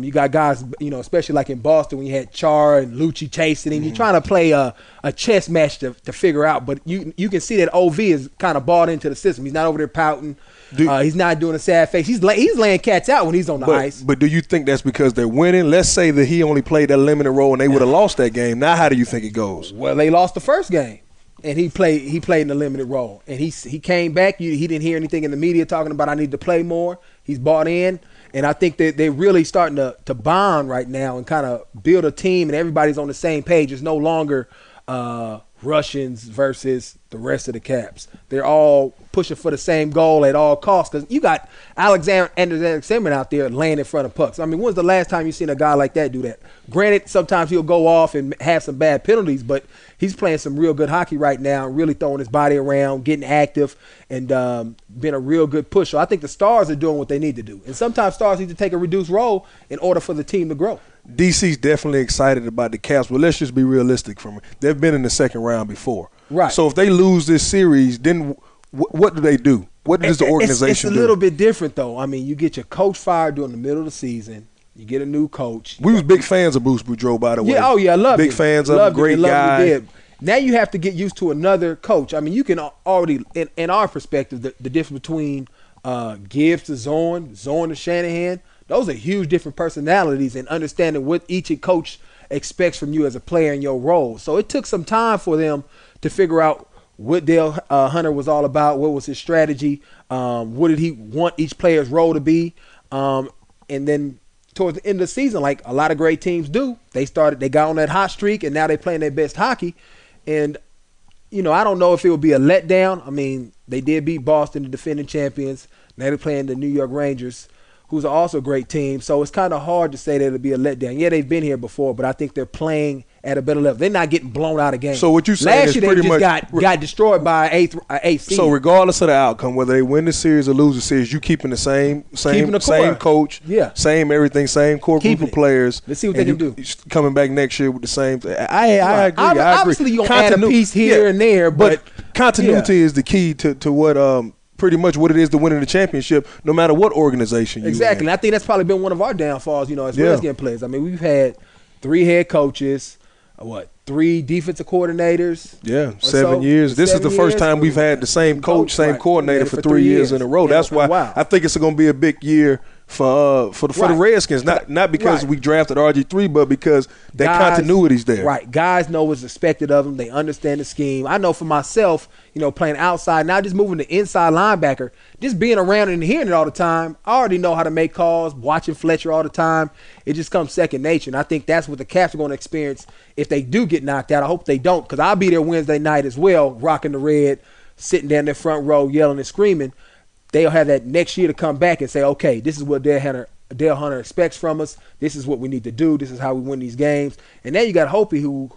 You got guys, you know, especially like in Boston when you had Char and Lucci chasing him. You're trying to play a chess match to figure out, but you can see that OV is kind of bought into the system. He's not over there pouting. He's not doing a sad face. He's laying cats out when he's on the ice. But do you think that's because they're winning? Let's say that he only played that limited role and they would have lost that game. Now how do you think it goes? Well, they lost the first game. And he played in the limited role. And he came back. He didn't hear anything in the media talking about I need to play more. He's bought in. And I think that they're really starting to bond right now and kind of build a team, and everybody's on the same page. It's no longer Russians versus the rest of the Caps. They're all pushing for the same goal at all costs, because you got Alexander out there laying in front of pucks. I mean, when's the last time you seen a guy like that do that? Granted, sometimes he'll go off and have some bad penalties, but he's playing some real good hockey right now and really throwing his body around, getting active, and been a real good push. So I think the Stars are doing what they need to do. And sometimes Stars need to take a reduced role in order for the team to grow. DC's definitely excited about the Caps, but let's just be realistic from it. They've been in the second round before. Right. So if they lose this series, then what do they do? What does the organization do? It's a little bit different, though. I mean, you get your coach fired during the middle of the season. You get a new coach. We was big fans of Bruce Boudreau, by the way. Yeah, I love big fans of him, great guy. Now you have to get used to another coach. I mean, you can already, in our perspective, the difference between Gibbs to Zorn to Shanahan, those are huge different personalities, and understanding what each coach expects from you as a player in your role. So it took some time for them to figure out what Dale Hunter was all about, what was his strategy, what did he want each player's role to be, and then towards the end of the season, like a lot of great teams do, they got on that hot streak, and now they're playing their best hockey. And, you know, I don't know if it would be a letdown. I mean, they did beat Boston, the defending champions. Now they're playing the New York Rangers, who's also a great team. So it's kind of hard to say that it'll be a letdown. Yeah, they've been here before, but I think they're playing at a better level. They're not getting blown out of games. So what you saying last year is pretty they much got destroyed by eighth seed. So regardless of the outcome, whether they win the series or lose the series, you keeping the same coach, same everything, same core group of players. Let's see what they can do. Coming back next year with the same thing. I agree. Obviously, you're going to add a piece here and there, but continuity is the key to what pretty much what it is to winning the championship, no matter what organization you're in. Exactly. And I think that's probably been one of our downfalls, you know, as Redskins players. I mean, we've had 3 head coaches, 3 defensive coordinators. Yeah, 7 years. This is the first time we've had the same coach, same coordinator for 3 years in a row. That's why I think it's going to be a big year for the Redskins. Not because we drafted RG3, but because that continuity's there. Right. Guys know what's expected of them. They understand the scheme. I know for myself, you know, playing outside, not just moving to inside linebacker, just being around and hearing it all the time, I already know how to make calls, watching Fletcher all the time. It just comes second nature. And I think that's what the Caps are going to experience if they do get knocked out. I hope they don't, because I'll be there Wednesday night as well, rocking the red, sitting down in the front row, yelling and screaming. they'll have that next year to come back and say, okay, this is what Dale Hunter expects from us. This is what we need to do. This is how we win these games. And then you got Hopi, who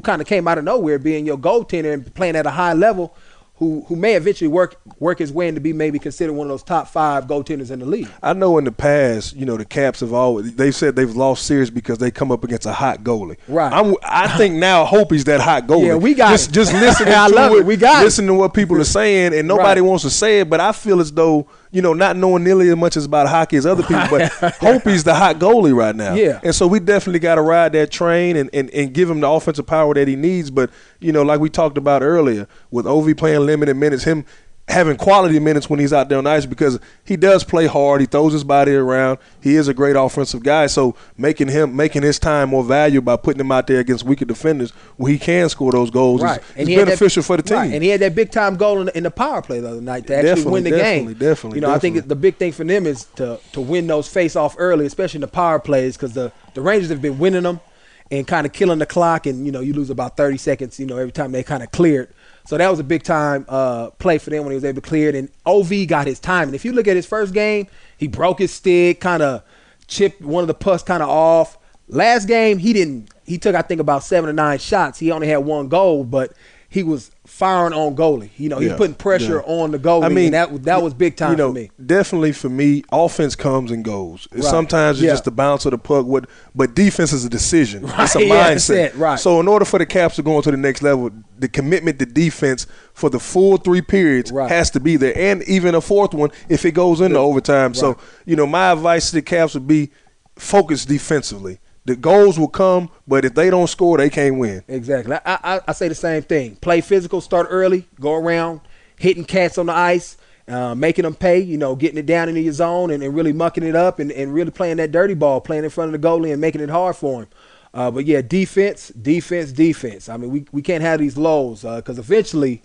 kind of came out of nowhere, being your goaltender and playing at a high level, who may eventually work his way into be maybe considered one of those top 5 goaltenders in the league. I know in the past, the Caps they've said they've lost series because they come up against a hot goalie. Right. I think now Hopi's that hot goalie. Yeah, we got just listening I love it. We got listening to what people are saying, and nobody wants to say it, but I feel as though not knowing nearly as much about hockey as other people, but Hopi's the hot goalie right now. Yeah. And so we definitely got to ride that train and give him the offensive power that he needs. But, like we talked about earlier, with Ovi playing limited minutes, him having quality minutes when he's out there on the ice, because he does play hard. He throws his body around. He is a great offensive guy. So making his time more valuable by putting him out there against weaker defenders where he can score those goals is beneficial for the team. Right. And he had that big time goal in the power play the other night to actually win the game. Definitely. I think the big thing for them is to win those face off early, especially in the power plays, because the Rangers have been winning them and kind of killing the clock, and you lose about 30 seconds every time they kind of clear it. So that was a big time play for them when he was able to clear it. And OV got his time. And if you look at his first game, he broke his stick, kind of chipped one of the pucks kind of off. Last game, he took, I think, about 7 or 9 shots. He only had 1 goal, but he was firing on goalie. He's putting pressure on the goalie. I mean, and that was big time for me. Definitely for me, offense comes and goes. Right. Sometimes it's just the bounce of the puck, but defense is a decision. Right. It's a mindset. Right. So in order for the Caps to go on to the next level, the commitment to defense for the full 3 periods has to be there, and even a 4th one if it goes into overtime. Right. So, my advice to the Caps would be focus defensively. The goals will come, but if they don't score, they can't win. Exactly. I say the same thing. Play physical, start early, go around, hitting cats on the ice, making them pay, getting it down into your zone and really mucking it up and really playing that dirty ball, playing in front of the goalie and making it hard for him. But, yeah, defense. I mean, we can't have these lows because eventually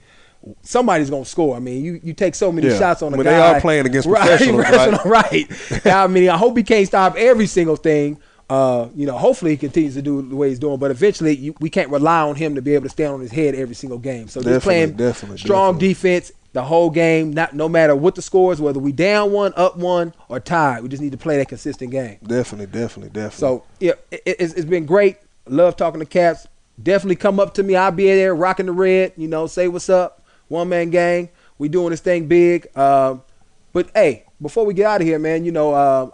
somebody's going to score. I mean, you take so many shots on a guy. They are playing against professionals, right? I mean, I hope he can't stop every single thing. Hopefully he continues to do the way he's doing, but eventually we can't rely on him to be able to stand on his head every single game. So just playing strong defense the whole game, no matter what the score is, whether we down 1, up 1, or tied. We just need to play that consistent game. Definitely. So, yeah, it's been great. Love talking to Caps. Definitely come up to me. I'll be there rocking the red, say what's up. One-man gang. We doing this thing big. But, hey, before we get out of here, man,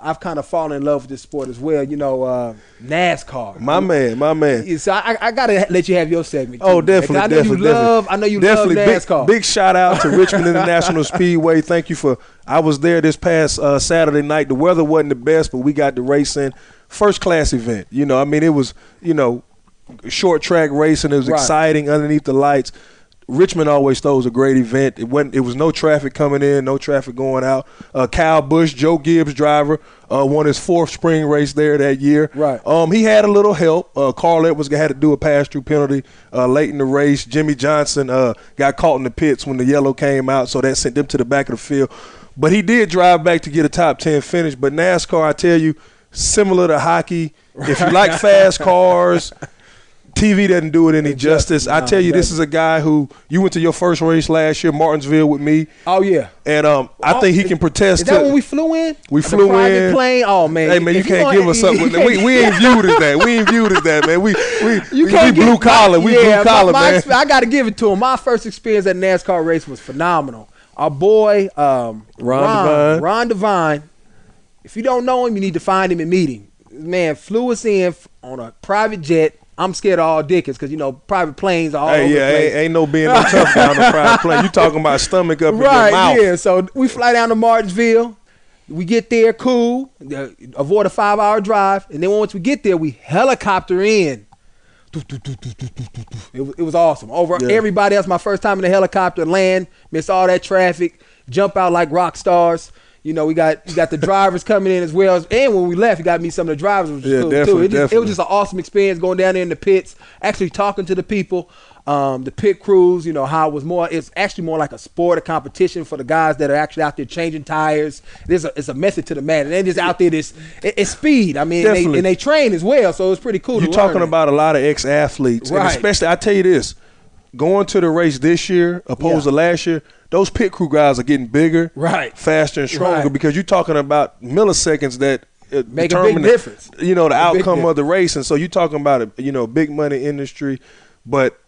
I've kind of fallen in love with this sport as well. NASCAR. My man. So I gotta let you have your segment. Too, oh, definitely. I know you love NASCAR. Big shout out to Richmond International Speedway. Thank you I was there this past Saturday night. The weather wasn't the best, but we got the race in. First class event. It was, short track racing. It was exciting underneath the lights. Richmond always throws a great event. It was no traffic coming in, no traffic going out. Kyle Busch, Joe Gibbs' driver, won his 4th spring race there that year. Right. He had a little help. Carl Edwards had to do a pass-through penalty late in the race. Jimmy Johnson got caught in the pits when the yellow came out, so that sent them to the back of the field. But he did drive back to get a top 10 finish. But NASCAR, I tell you, similar to hockey, if you like fast cars – TV doesn't do it any justice. I tell you, this is a guy who you went to your first race last year, Martinsville, with me. Oh yeah, and I think he can protest. Is that when we flew in? We flew in. Plane? Oh man, hey man, you can't give us something. We ain't viewed as that. We ain't viewed as that, man. We blue collar. We blue collar, man. I got to give it to him. My first experience at a NASCAR race was phenomenal. Our boy Ron Devine. If you don't know him, you need to find him and meet him. This man flew us in on a private jet. I'm scared of all dickens because, private planes are all over the place. Ain't no being no tough guy on a private plane. You talking about stomach up in your mouth. Right, yeah. So we fly down to Martinsville. We get there, cool. Avoid a 5-hour drive. And then once we get there, we helicopter in. It was awesome. Everybody else, my first time in the helicopter, land, miss all that traffic, jump out like rock stars. We got the drivers coming in as well. And when we left, you got to meet some of the drivers, which was cool too. It was just an awesome experience going down there in the pits, actually talking to the people, the pit crews, how it's actually more like a sport, a competition for the guys that are actually out there changing tires. It's a method to the madness. They're just out there, it's speed. I mean, and they train as well, so it's pretty cool. You're talking about a lot of ex-athletes. Right. And especially, I tell you this, going to the race this year opposed to last year, those pit crew guys are getting bigger, faster and stronger because you're talking about milliseconds that make a big difference. The outcome of the race. And so you're talking about a big money industry, but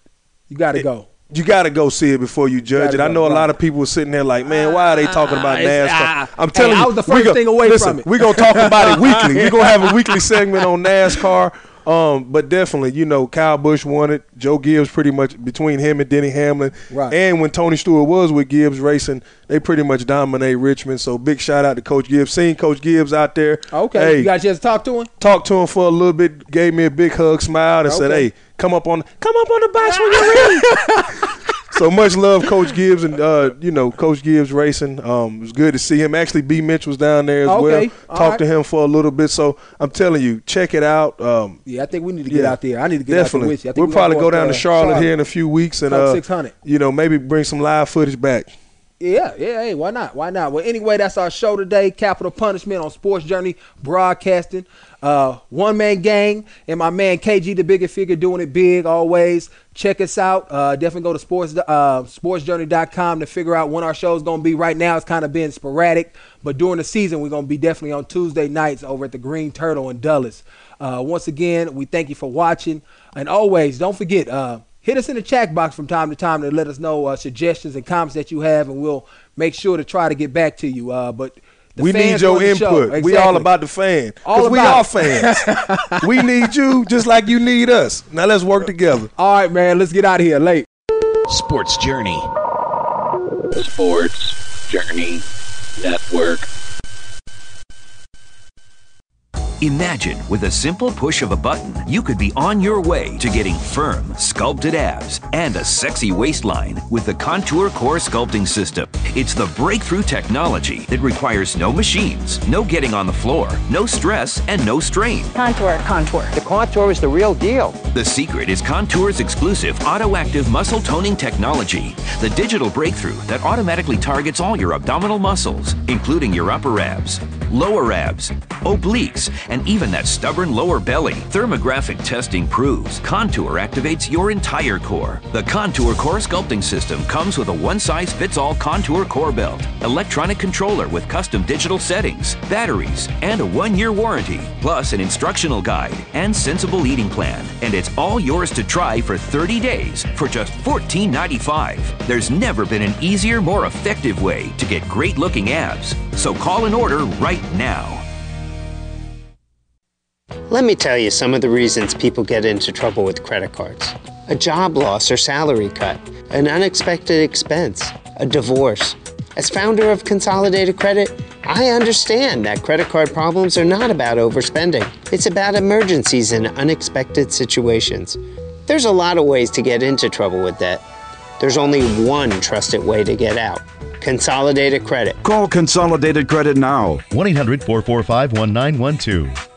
you got to go. You got to go see it before you judge it. I know a lot of people were sitting there like, man, why are they talking about NASCAR? I'm telling you, I was the first thing away from it. We're going to talk about it weekly. We're going to have a weekly segment on NASCAR. But definitely, Kyle Busch won it. Joe Gibbs pretty much between him and Denny Hamlin. Right. And when Tony Stewart was with Gibbs Racing, they pretty much dominate Richmond. So big shout out to Coach Gibbs. Seen Coach Gibbs out there. Okay. Hey, you got a chance to talk to him? Talked to him for a little bit, gave me a big hug, smiled, and said, hey, come up on the box when you're ready. So much love, Coach Gibbs, and Coach Gibbs Racing. It was good to see him. Actually, B. Mitch was down there as well. Talked to him for a little bit. So I'm telling you, check it out. I think we need to get out there. I need to get out there with you. We'll probably go down to Charlotte here in a few weeks and 600. Maybe bring some live footage back. Yeah. Hey, why not? Well, anyway, that's our show today. Capital Punishment on Sports Journey Broadcasting. One man gang and my man KG, the bigger figure, doing it big always. Check us out. Definitely go to sportsjourney.com to figure out when our show is going to be. Right now, it's kind of been sporadic, but during the season, we're going to be definitely on Tuesday nights over at the Green Turtle in Dulles. Once again, we thank you for watching, and always don't forget. Hit us in the chat box from time to time to let us know suggestions and comments that you have, and we'll make sure to try to get back to you. But we need your input. Exactly. We all about the fan. Because we are fans. We need you just like you need us. Now let's work together. All right, man. Let's get out of here. Late. Sports Journey. Sports Journey Network. Imagine with a simple push of a button, you could be on your way to getting firm, sculpted abs and a sexy waistline with the Contour Core Sculpting System. It's the breakthrough technology that requires no machines, no getting on the floor, no stress, and no strain. Contour. The Contour is the real deal. The secret is Contour's exclusive auto-active muscle toning technology, the digital breakthrough that automatically targets all your abdominal muscles, including your upper abs, lower abs, obliques, and even that stubborn lower belly. Thermographic testing proves Contour activates your entire core. The Contour Core Sculpting System comes with a one-size-fits-all Contour Core Belt, electronic controller with custom digital settings, batteries, and a 1-year warranty, plus an instructional guide and sensible eating plan. And it's all yours to try for 30 days for just $14.95. There's never been an easier, more effective way to get great-looking abs. So call and order right now. Let me tell you some of the reasons people get into trouble with credit cards. A job loss or salary cut, an unexpected expense, a divorce. As founder of Consolidated Credit, I understand that credit card problems are not about overspending. It's about emergencies and unexpected situations. There's a lot of ways to get into trouble with debt. There's only one trusted way to get out. Consolidated Credit. Call Consolidated Credit now. 1-800-445-1912.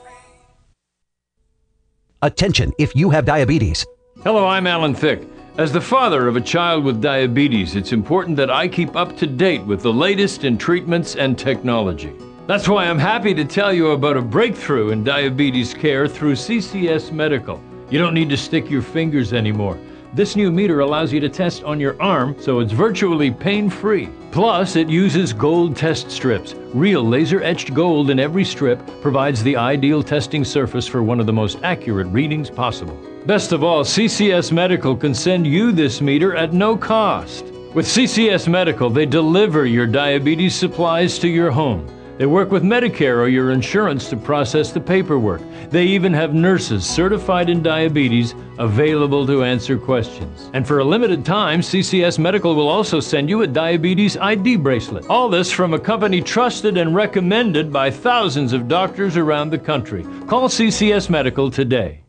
Attention if you have diabetes. Hello, I'm Alan Thicke. As the father of a child with diabetes, it's important that I keep up to date with the latest in treatments and technology. That's why I'm happy to tell you about a breakthrough in diabetes care through CCS Medical. You don't need to stick your fingers anymore. This new meter allows you to test on your arm, so it's virtually pain-free. Plus, it uses gold test strips. Real laser-etched gold in every strip provides the ideal testing surface for one of the most accurate readings possible. Best of all, CCS Medical can send you this meter at no cost. With CCS Medical, they deliver your diabetes supplies to your home. They work with Medicare or your insurance to process the paperwork. They even have nurses certified in diabetes available to answer questions. And for a limited time, CCS Medical will also send you a diabetes ID bracelet. All this from a company trusted and recommended by thousands of doctors around the country. Call CCS Medical today.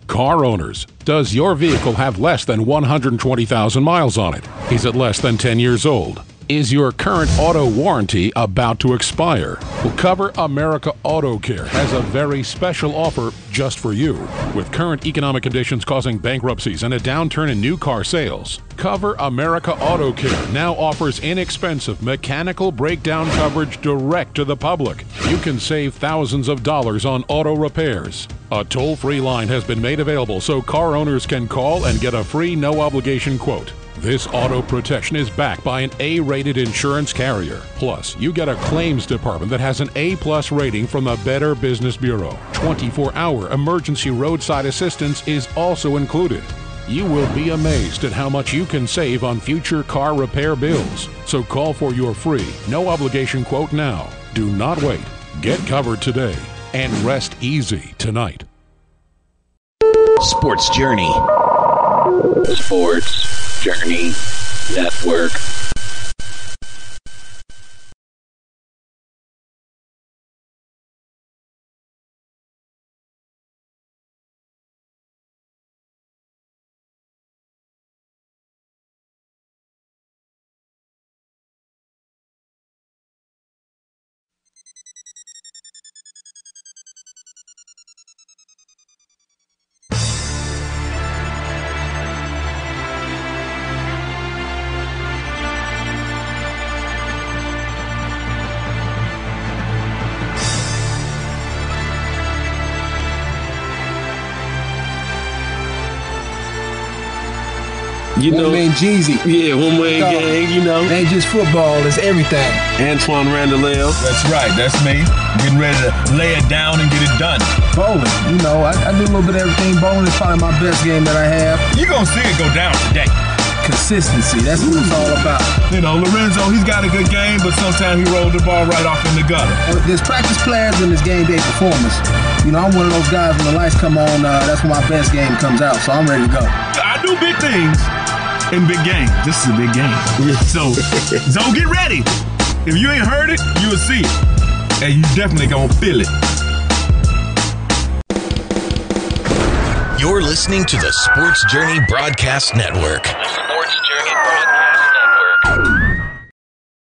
Car owners, does your vehicle have less than 120,000 miles on it? Is it less than 10 years old? Is your current auto warranty about to expire? Well, Cover America Auto Care has a very special offer just for you. With current economic conditions causing bankruptcies and a downturn in new car sales, Cover America Auto Care now offers inexpensive mechanical breakdown coverage direct to the public. You can save thousands of dollars on auto repairs. A toll-free line has been made available so car owners can call and get a free no-obligation quote. This auto protection is backed by an A-rated insurance carrier. Plus, you get a claims department that has an A-plus rating from the Better Business Bureau. 24-hour emergency roadside assistance is also included. You will be amazed at how much you can save on future car repair bills. So call for your free, no-obligation quote now. Do not wait. Get covered today and rest easy tonight. Sports Journey. Sports Journey Network. You know, One Man Jeezy. Yeah, One Man Gang, you know. Ain't just football, it's everything. Antoine Randall. That's right, that's me. Getting ready to lay it down and get it done. Bowling, you know, I do a little bit of everything. Bowling is probably my best game that I have. You're going to see it go down today. Consistency, that's what it's all about. You know, Lorenzo, he's got a good game, but sometimes he rolled the ball right off in the gutter. There's practice players and there's game day performers. You know, I'm one of those guys when the lights come on, that's when my best game comes out, so I'm ready to go. I do big things in big games. This is a big game. So get ready. If you ain't heard it, you'll see it. And you definitely gonna feel it. You're listening to the Sports Journey Broadcast Network.